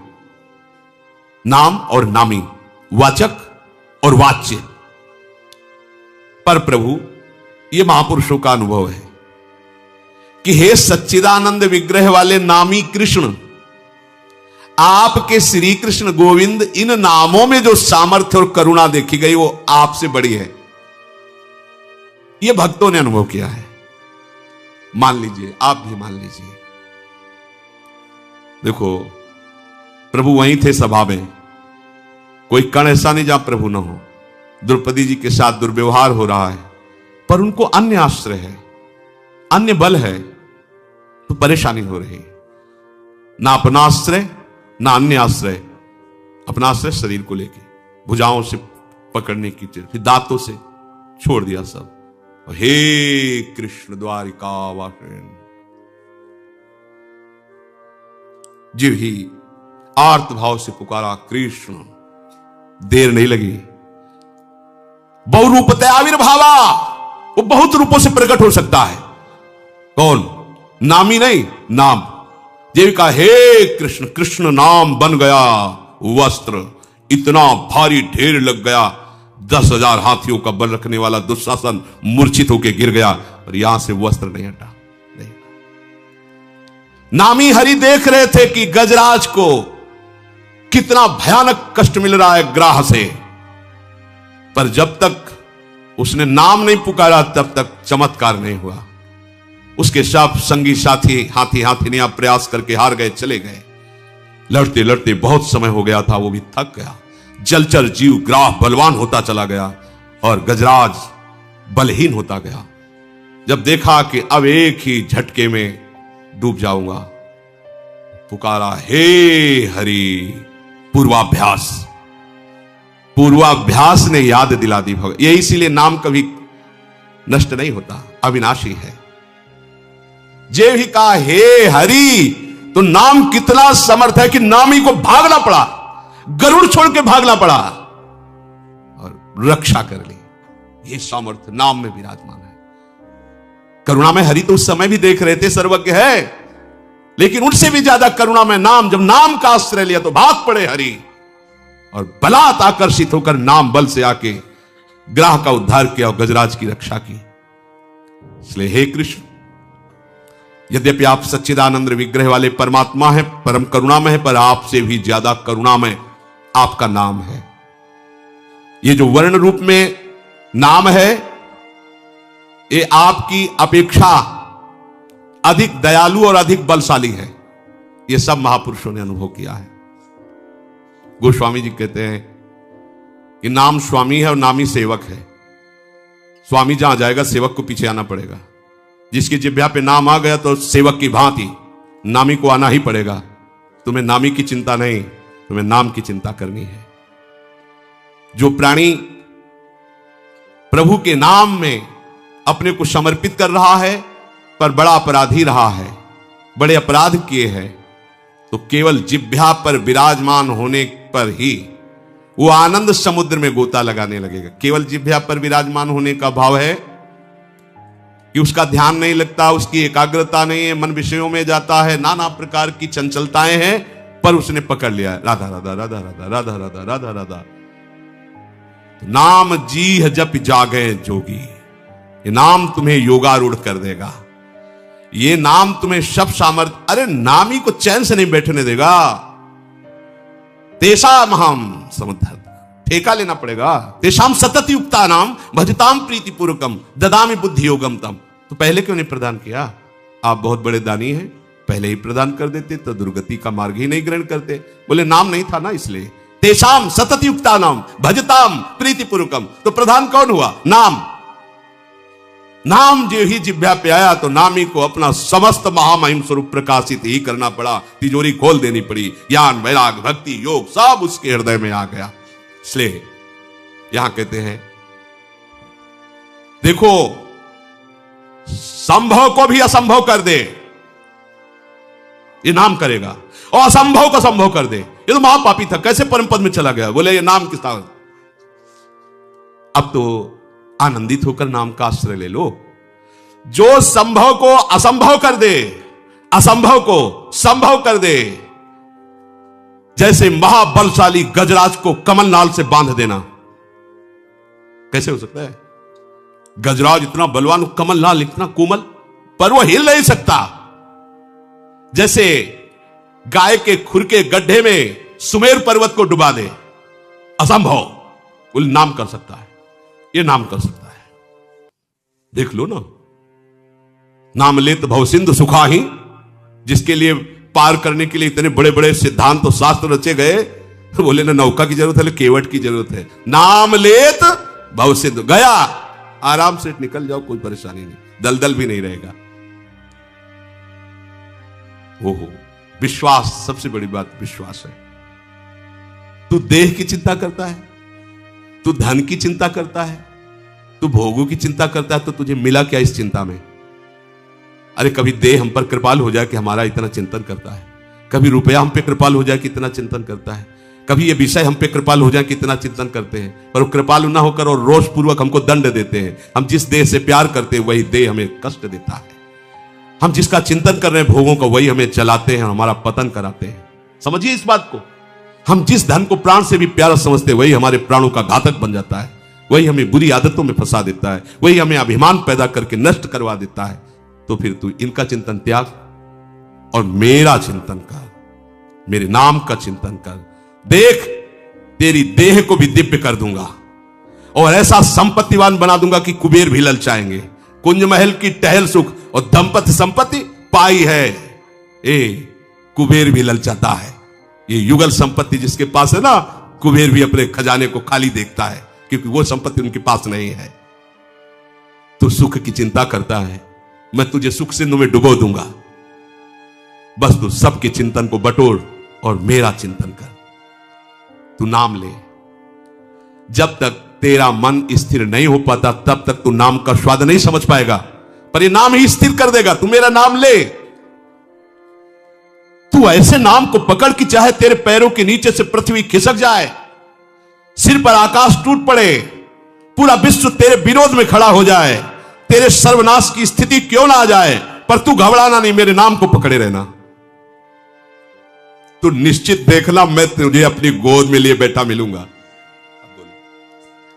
नाम और नामी, वाचक और वाच्य। पर प्रभु ये महापुरुषों का अनुभव है कि हे सच्चिदानंद विग्रह वाले नामी कृष्ण, आपके श्री कृष्ण गोविंद इन नामों में जो सामर्थ्य और करुणा देखी गई वो आपसे बड़ी है। ये भक्तों ने अनुभव किया है। मान लीजिए, आप भी मान लीजिए। देखो, प्रभु वहीं थे सभा में, कोई कण ऐसा नहीं जहां प्रभु न हो। द्रौपदी जी के साथ दुर्व्यवहार हो रहा है, पर उनको अन्य आश्रय है, अन्य बल है, तो परेशानी हो रही। ना अपना आश्रय ना अन्य आश्रय। अपना आश्रय शरीर को लेके भुजाओं से पकड़ने की, फिर दांतों से छोड़ दिया सब। और हे कृष्ण द्वारिका वासिन, जीव ही आर्त भाव से पुकारा कृष्ण। देर नहीं लगी। बहुरूपतया आविर्भावा, वो बहुत रूपों से प्रकट हो सकता है। कौन? नामी नहीं, नाम। देवी का हे कृष्ण, कृष्ण नाम बन गया वस्त्र, इतना भारी ढेर लग गया, 10,000 हाथियों का बल रखने वाला दुशासन मूर्छित होकर गिर गया, और यहां से वस्त्र नहीं हटा। नहीं। नामी हरि देख रहे थे कि गजराज को कितना भयानक कष्ट मिल रहा है ग्राह से, पर जब तक उसने नाम नहीं पुकारा तब तक चमत्कार नहीं हुआ। उसके सब संगी साथी हाथी हाथिनियां प्रयास करके हार गए, चले गए। लड़ते लड़ते बहुत समय हो गया था, वो भी थक गया। जलचर जीव ग्राह बलवान होता चला गया और गजराज बलहीन होता गया। जब देखा कि अब एक ही झटके में डूब जाऊंगा, पुकारा हे हरि। पूर्वाभ्यास, पूर्वाभ्यास ने याद दिला दी भगवान। ये इसीलिए नाम कभी नष्ट नहीं होता, अविनाशी है। जे भी कहा हे हरि, तो नाम कितना समर्थ है कि नामी को भागना पड़ा, गरुड़ छोड़ के भागना पड़ा और रक्षा कर ली। ये सामर्थ्य नाम में विराजमान है। करुणा में हरि तो उस समय भी देख रहे थे, सर्वज्ञ है, लेकिन उनसे भी ज्यादा करुणा में नाम, जब नाम का आश्रय लिया तो भाग पड़े हरि, और बलात् आकर्षित होकर नाम बल से आके ग्राह का उद्धार किया और गजराज की रक्षा की। इसलिए हे कृष्ण, यद्यपि आप सच्चिदानंद विग्रह वाले परमात्मा हैं, परम करुणामय है, पर आपसे भी ज्यादा करुणामय आपका नाम है। ये जो वर्ण रूप में नाम है, ये आपकी अपेक्षा अधिक दयालु और अधिक बलशाली है। ये सब महापुरुषों ने अनुभव किया है। गोस्वामी जी कहते हैं कि नाम स्वामी है और नामी सेवक है। स्वामी जहां जाएगा सेवक को पीछे आना पड़ेगा। जिसकी जिह्वा पे नाम आ गया तो सेवक की भांति नामी को आना ही पड़ेगा। तुम्हें नामी की चिंता नहीं, तुम्हें नाम की चिंता करनी है। जो प्राणी प्रभु के नाम में अपने को समर्पित कर रहा है पर बड़ा अपराधी रहा है, बड़े अपराध किए हैं, तो केवल जिह्वा पर विराजमान होने पर ही वो आनंद समुद्र में गोता लगाने लगेगा। केवल जिह्वा पर विराजमान होने का भाव है कि उसका ध्यान नहीं लगता, उसकी एकाग्रता नहीं है, मन विषयों में जाता है, नाना प्रकार की चंचलताएं हैं, पर उसने पकड़ लिया है राधा राधा राधा राधा राधा राधा राधा राधा। तो नाम जीह जप जागे जोगी, ये नाम तुम्हें योगारूढ़ कर देगा। ये नाम तुम्हें सब सामर्थ्य, अरे नामी को चैन से नहीं बैठने देगा। तेषाम हम समुद्र, ठेका लेना पड़ेगा। तेषाम सतत युक्ता नाम भजताम प्रीति पूर्वकम ददामि बुद्धि योगम तम। तो पहले क्यों नहीं प्रदान किया? आप बहुत बड़े दानी हैं, पहले ही प्रदान कर देते तो दुर्गति का मार्ग ही नहीं ग्रहण करते। बोले नाम नहीं था ना, इसलिए तेषाम सतत युक्ता नाम भजताम प्रीति पूर्वकम। तो प्रधान कौन हुआ? नाम। नाम जो ही जिह्वा पे आया तो नामी को अपना समस्त महामहिम स्वरूप प्रकाशित ही करना पड़ा। तिजोरी खोल देनी पड़ी। ज्ञान, वैराग, भक्ति, योग सब उसके हृदय में आ गया। इसलिए यहां कहते हैं देखो, संभव को भी असंभव कर दे, ये नाम करेगा, और असंभव को संभव कर दे। ये तो महापापी था, कैसे परम पद में चला गया? बोले ये नाम किसका? अब तो आनंदित होकर नाम का आश्रय ले लो। जो संभव को असंभव कर दे, असंभव को संभव कर दे। जैसे महाबलशाली गजराज को कमल नाल से बांध देना, कैसे हो सकता है? गजराज इतना बलवान, कमल नाल इतना कोमल, पर वो हिल नहीं सकता। जैसे गाय के खुर के गड्ढे में सुमेर पर्वत को डुबा दे, असंभव, वो नाम कर सकता है। ये नाम कर सकता है। देख लो ना, नाम लेत भव सिंधु सुखाही, जिसके लिए पार करने के लिए इतने बड़े बड़े सिद्धांत और शास्त्र रचे गए। बोले ना नौका की जरूरत है, केवट की जरूरत है। नाम लेत भव सिंधु, गया, आराम से निकल जाओ, कोई परेशानी नहीं, दलदल भी नहीं रहेगा। ओहो, विश्वास, सबसे बड़ी बात विश्वास है। तू देह की चिंता करता है, तू धन की चिंता करता है, तू भोगों की चिंता करता है, तो तुझे मिला क्या इस चिंता में? अरे कभी देह हम पर कृपाल हो जाए कि हमारा इतना चिंतन करता है, कभी रुपया हम पे कृपाल हो जाए कि इतना चिंतन करता है, कभी ये विषय हम पे कृपाल हो जाए कि इतना चिंतन करते हैं, पर वो कृपालु ना होकर और रोष पूर्वक हमको दंड देते हैं। हम जिस देह से प्यार करते हैं वही देह हमें कष्ट देता है। हम जिसका चिंतन कर रहे हैं भोगों का, वही हमें जलाते हैं, हमारा पतन कराते हैं। समझिए इस बात को। हम जिस धन को प्राण से भी प्यारा समझते हैं वही हमारे प्राणों का घातक बन जाता है, वही हमें बुरी आदतों में फंसा देता है, वही हमें अभिमान पैदा करके नष्ट करवा देता है। तो फिर तू इनका चिंतन त्याग और मेरा चिंतन कर, मेरे नाम का चिंतन कर। देख, तेरी देह को भी दिव्य कर दूंगा और ऐसा संपत्तिवान बना दूंगा कि कुबेर भी ललचाएंगे। कुंज महल की टहल सुख और दंपति संपत्ति पाई है, कुबेर भी ललचाता है। ये युगल संपत्ति जिसके पास है ना, कुबेर भी अपने खजाने को खाली देखता है, क्योंकि वो संपत्ति उनके पास नहीं है। तू सुख की चिंता करता है, मैं तुझे सुख सिंधु में डुबो दूंगा। बस तू सबके चिंतन को बटोर और मेरा चिंतन कर। तू नाम ले। जब तक तेरा मन स्थिर नहीं हो पाता तब तक तू नाम का स्वाद नहीं समझ पाएगा, पर ये नाम ही स्थिर कर देगा। तू मेरा नाम ले, तू ऐसे नाम को पकड़ कि चाहे तेरे पैरों के नीचे से पृथ्वी खिसक जाए, सिर पर आकाश टूट पड़े, पूरा विश्व तेरे विरोध में खड़ा हो जाए, तेरे सर्वनाश की स्थिति क्यों ना आ जाए, पर तू घबराना नहीं, मेरे नाम को पकड़े रहना। तू निश्चित देखना, मैं तुझे अपनी गोद में लिए बेटा मिलूंगा।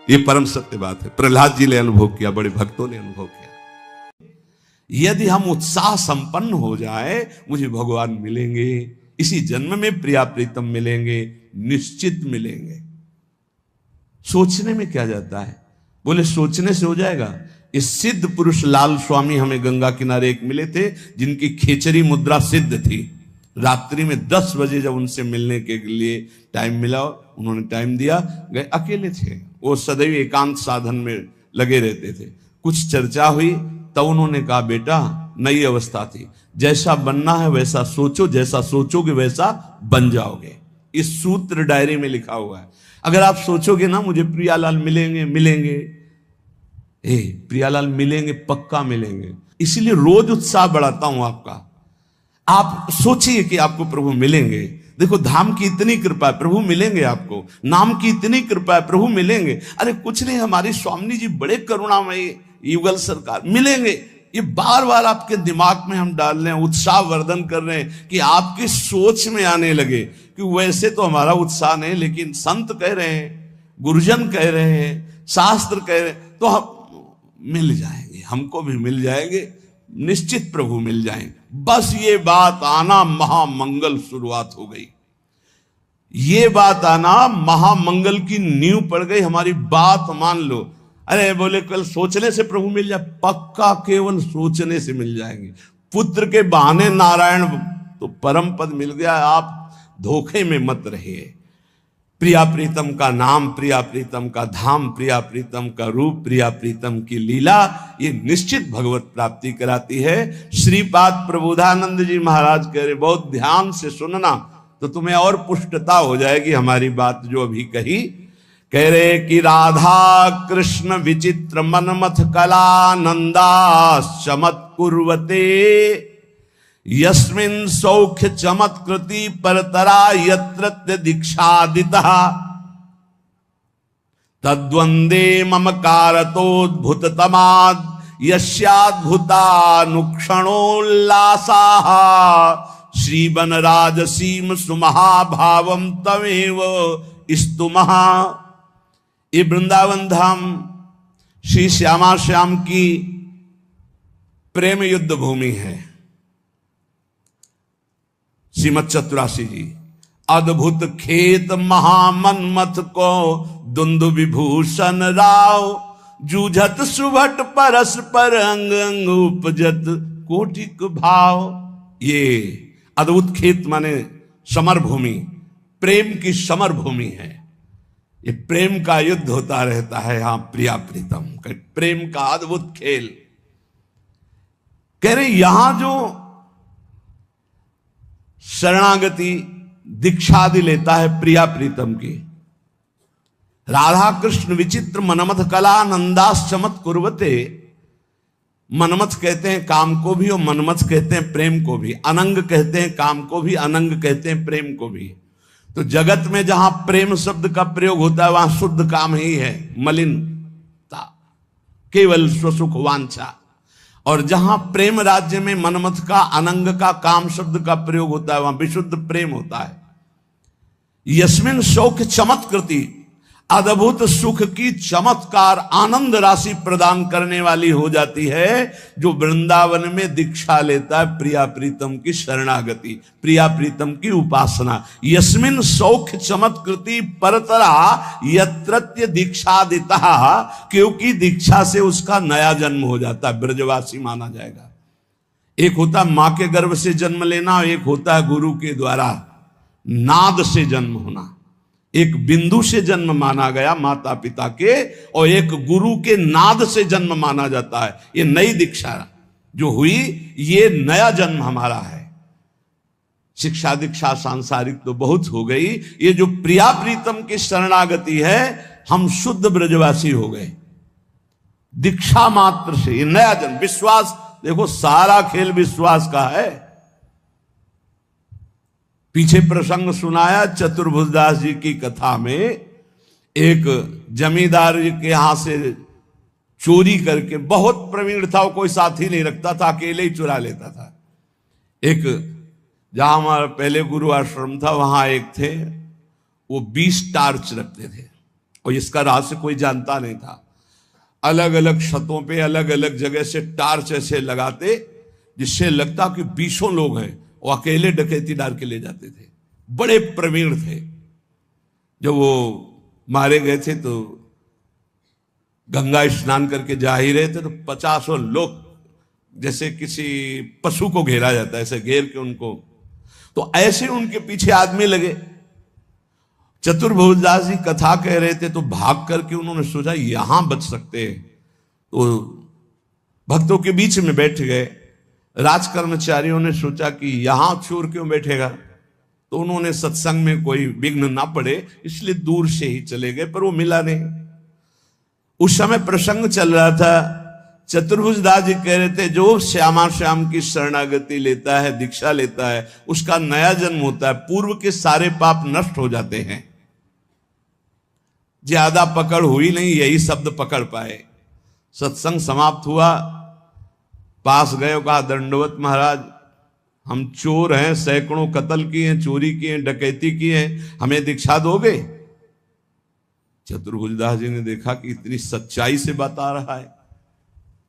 ये परम सत्य बात है। प्रहलाद जी ने अनुभव किया, बड़े भक्तों ने अनुभव किया। यदि हम उत्साह संपन्न हो जाए, मुझे भगवान मिलेंगे, इसी जन्म में प्रिया प्रीतम मिलेंगे, निश्चित मिलेंगे। सोचने में क्या जाता है? बोले सोचने से हो जाएगा। इस सिद्ध पुरुष लाल स्वामी हमें गंगा किनारे एक मिले थे, जिनकी खेचरी मुद्रा सिद्ध थी। रात्रि में 10 बजे जब उनसे मिलने के लिए टाइम मिला, उन्होंने टाइम दिया, गए। अकेले थे वो, सदैव एकांत साधन में लगे रहते थे। कुछ चर्चा हुई, तब उन्होंने कहा बेटा, नई अवस्था थी, जैसा बनना है वैसा सोचो, जैसा सोचोगे वैसा बन जाओगे। इस सूत्र डायरी में लिखा हुआ है। अगर आप सोचोगे ना मुझे प्रियालाल मिलेंगे मिलेंगे, प्रियालाल मिलेंगे, पक्का मिलेंगे। इसीलिए रोज उत्साह बढ़ाता हूं आपका। आप सोचिए कि आपको प्रभु मिलेंगे। देखो, धाम की इतनी कृपा है, प्रभु मिलेंगे आपको। नाम की इतनी कृपा है, प्रभु मिलेंगे। अरे कुछ नहीं, हमारी स्वामी जी बड़े करुणामयी, युगल सरकार मिलेंगे। ये बार बार आपके दिमाग में हम डाल रहे हैं, उत्साह वर्धन कर रहे हैं कि आपकी सोच में आने लगे कि वैसे तो हमारा उत्साह नहीं, लेकिन संत कह रहे हैं, गुरुजन कह रहे हैं, शास्त्र कह रहे हैं, तो हम मिल जाएंगे, हमको भी मिल जाएंगे, निश्चित प्रभु मिल जाएंगे। बस ये बात आना महामंगल शुरुआत हो गई। ये बात आना महामंगल की नींव पड़ गई। हमारी बात मान लो। अरे बोले कल सोचने से प्रभु मिल जाए, पक्का केवल सोचने से मिल जाएंगे। पुत्र के बहाने नारायण तो परम पद मिल गया, आप धोखे में मत रहिए। प्रिया प्रीतम का नाम, प्रिया प्रीतम का धाम, प्रिया प्रीतम का रूप, प्रिया प्रीतम की लीला, ये निश्चित भगवत प्राप्ति कराती है। श्रीपाद प्रबोधानंद जी महाराज कह रहे, बहुत ध्यान से सुनना तो तुम्हें और पुष्टता हो जाएगी हमारी बात जो अभी कही। कह रहे कि राधा कृष्ण विचित्र मनमथ कला नंदा चमत कुर्वते, यस्मिन् सौख्य चमत्कृति परतरा यत्र दीक्षादितः, तद्वंदे मम कारतोद्भुत तमाद यस्याद्भुतानुक्षणोल्लासाः, श्रीवन राजसीम सुमहाभावम तमेव स्तुमः। ये वृंदावन धाम श्री श्यामा श्याम की प्रेम युद्ध भूमि है। श्रीमद चतुरासी जी, अद्भुत खेत महामन्मथ को दुंदु विभूषण राव, जूझत सुभट परस्पर अंग अंग उपजत कोटिक भाव। ये अद्भुत खेत माने समर भूमि, प्रेम की समर भूमि है। ये प्रेम का युद्ध होता रहता है यहां। प्रिया प्रीतम प्रेम का अद्भुत खेल। कह रहे यहां जो शरणागति दीक्षादि लेता है प्रिया प्रीतम की, राधा कृष्ण विचित्र मनमथ कला नंदास चमत कुर्वते। मनमथ कहते हैं काम को भी और मनमथ कहते हैं प्रेम को भी। अनंग कहते हैं काम को भी, अनंग कहते हैं प्रेम को भी। तो जगत में जहां प्रेम शब्द का प्रयोग होता है वहां शुद्ध काम ही है, मलिनता, केवल स्वसुख वांछा। और जहां प्रेम राज्य में मनमथ का, अनंग का, काम शब्द का प्रयोग होता है वहां विशुद्ध प्रेम होता है। यस्मिन शौक चमत्कृति, अद्भुत सुख की चमत्कार आनंद राशि प्रदान करने वाली हो जाती है जो वृंदावन में दीक्षा लेता है प्रिया प्रीतम की शरणागति, प्रिया प्रीतम की उपासना। यस्मिन सौख चमत्कृति परतरा यत्रत्य दीक्षादिता, क्योंकि दीक्षा से उसका नया जन्म हो जाता है, ब्रजवासी माना जाएगा। एक होता है मां के गर्भ से जन्म लेना, एक होता है गुरु के द्वारा नाद से जन्म होना। एक बिंदु से जन्म माना गया माता पिता के, और एक गुरु के नाद से जन्म माना जाता है। ये नई दीक्षा जो हुई, ये नया जन्म हमारा है। शिक्षा दीक्षा सांसारिक तो बहुत हो गई, ये जो प्रिया प्रीतम की शरणागति है, हम शुद्ध ब्रजवासी हो गए दीक्षा मात्र से। ये नया जन्म, विश्वास, देखो सारा खेल विश्वास का है। पीछे प्रसंग सुनाया चतुर्भुजदास जी की कथा में, एक जमींदार के यहां से चोरी करके, बहुत प्रवीण था वो, कोई साथी नहीं रखता था, अकेले ही चुरा लेता था। एक जहां हमारा पहले गुरु आश्रम था वहां एक थे, वो 20 टार्च रखते थे और इसका रहस्य कोई जानता नहीं था। अलग अलग छतों पे अलग अलग जगह से टार्च ऐसे लगाते जिससे लगता कि 20 लोग हैं, वो अकेले डकैती डाल के ले जाते थे। बड़े प्रवीण थे। जब वो मारे गए थे तो गंगा स्नान करके जा ही रहे थे तो 50 लोग, जैसे किसी पशु को घेरा जाता है ऐसे घेर के उनको, तो ऐसे उनके पीछे आदमी लगे। चतुर्भुजदास जी कथा कह रहे थे तो भाग करके उन्होंने सोचा यहां बच सकते हैं, तो भक्तों के बीच में बैठ गए। राजकर्मचारियों ने सोचा कि यहां चोर क्यों बैठेगा, तो उन्होंने सत्संग में कोई विघ्न ना पड़े इसलिए दूर से ही चले गए, पर वो मिला नहीं। उस समय प्रसंग चल रहा था, चतुर्भुजदास जी कह रहे थे जो श्यामा श्याम की शरणागति लेता है, दीक्षा लेता है, उसका नया जन्म होता है, पूर्व के सारे पाप नष्ट हो जाते हैं। ज्यादा पकड़ हुई नहीं, यही शब्द पकड़ पाए। सत्संग समाप्त हुआ, पास गए, कहा दंडवत महाराज, हम चोर हैं, सैकड़ों कत्ल किए, चोरी किए, डकैती किए, हमें दीक्षा दोगे? चतुर्भुजदास जी ने देखा कि इतनी सच्चाई से बता रहा है,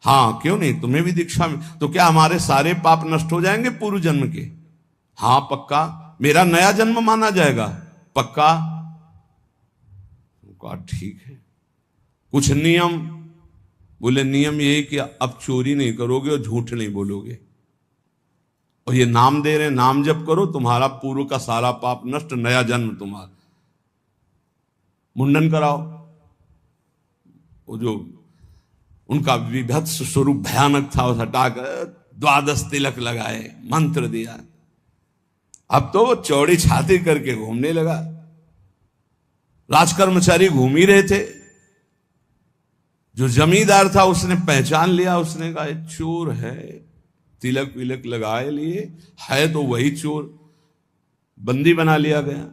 हाँ क्यों नहीं, तुम्हें भी दीक्षा में, तो क्या हमारे सारे पाप नष्ट हो जाएंगे पूर्व जन्म के? हाँ पक्का, मेरा नया जन्म माना जाएगा? पक्का। कहा ठीक है, कुछ नियम? बोले नियम यही कि अब चोरी नहीं करोगे और झूठ नहीं बोलोगे, और ये नाम दे रहे, नाम जप करो, तुम्हारा पूर्व का सारा पाप नष्ट, नया जन्म तुम्हारा। मुंडन कराओ। वो जो उनका विभत्स स्वरूप भयानक था, उस हटाकर 12 तिलक लगाए, मंत्र दिया। अब तो वो चौड़ी छाती करके घूमने लगा। राजकर्मचारी घूम ही रहे थे, जो जमींदार था उसने पहचान लिया, उसने कहा चोर है, तिलक विलक लगाए लिए है तो वही चोर। बंदी बना लिया गया,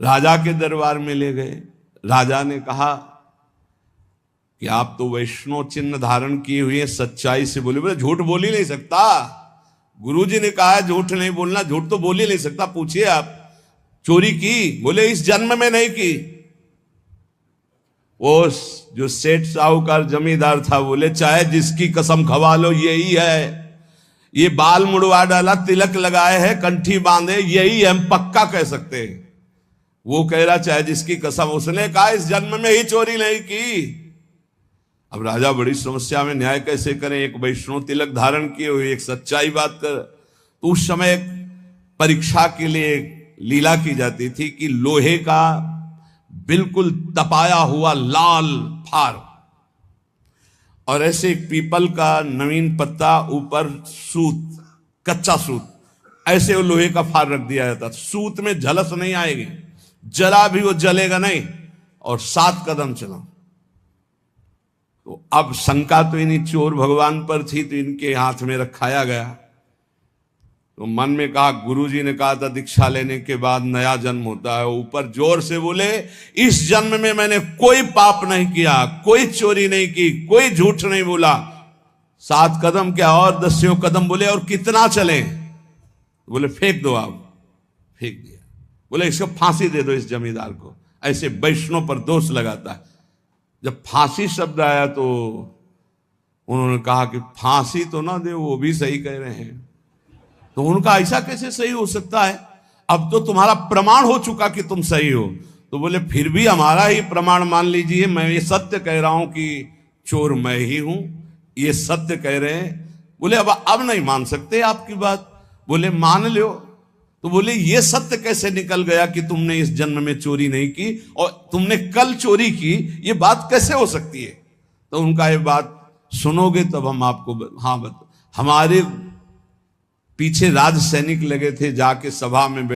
राजा के दरबार में ले गए। राजा ने कहा कि आप तो वैष्णव चिन्ह धारण किए हुए, सच्चाई से बोले। बोले झूठ बोल ही नहीं सकता, गुरुजी ने कहा झूठ नहीं बोलना, झूठ तो बोल ही नहीं सकता। पूछिए आप, चोरी की? बोले इस जन्म में नहीं की। वो जो सेठ साहूकार जमींदार था, बोले चाहे जिसकी कसम खवा लो यही है, ये बाल मुड़वा डाला, तिलक लगाए है, कंठी बांधे, यही हम पक्का कह सकते हैं। वो कह रहा चाहे जिसकी कसम, उसने कहा इस जन्म में ही चोरी नहीं की। अब राजा बड़ी समस्या में, न्याय कैसे करें? एक वैष्णव तिलक धारण किए हुए, एक सच्चाई बात कर। तो उस समय परीक्षा के लिए लीला की जाती थी कि लोहे का बिल्कुल तपाया हुआ लाल फार और ऐसे एक पीपल का नवीन पत्ता, ऊपर सूत, कच्चा सूत, ऐसे वो लोहे का फार रख दिया जाता। सूत में झलस नहीं आएगी, जला भी वो जलेगा नहीं, और 7 कदम चला। तो अब शंका तो इन्हीं चोर भगवान पर थी, तो इनके हाथ में रखाया गया। तो मन में कहा, गुरुजी ने कहा था दीक्षा लेने के बाद नया जन्म होता है। ऊपर जोर से बोले इस जन्म में मैंने कोई पाप नहीं किया, कोई चोरी नहीं की, कोई झूठ नहीं बोला। 7 कदम क्या और 10 कदम बोले, और कितना चले? बोले फेंक दो आप। फेंक दिया। बोले इसको फांसी दे दो, इस जमींदार को, ऐसे वैष्णव पर दोष लगाता है। जब फांसी शब्द आया तो उन्होंने कहा कि फांसी तो ना दे, वो भी सही कह रहे हैं। तो उनका ऐसा कैसे सही हो सकता है? अब तो तुम्हारा प्रमाण हो चुका कि तुम सही हो। तो बोले फिर भी हमारा ही प्रमाण मान लीजिए, मैं ये सत्य कह रहा हूं कि चोर मैं ही हूं, ये सत्य कह रहे हैं। बोले अब नहीं मान सकते आपकी बात। बोले मान लो। तो बोले ये सत्य कैसे निकल गया कि तुमने इस जन्म में चोरी नहीं की और तुमने कल चोरी की, ये बात कैसे हो सकती है? तो उनका ये बात सुनोगे तब हम आपको, हाँ हमारे पीछे राज सैनिक लगे थे, जाके सभा में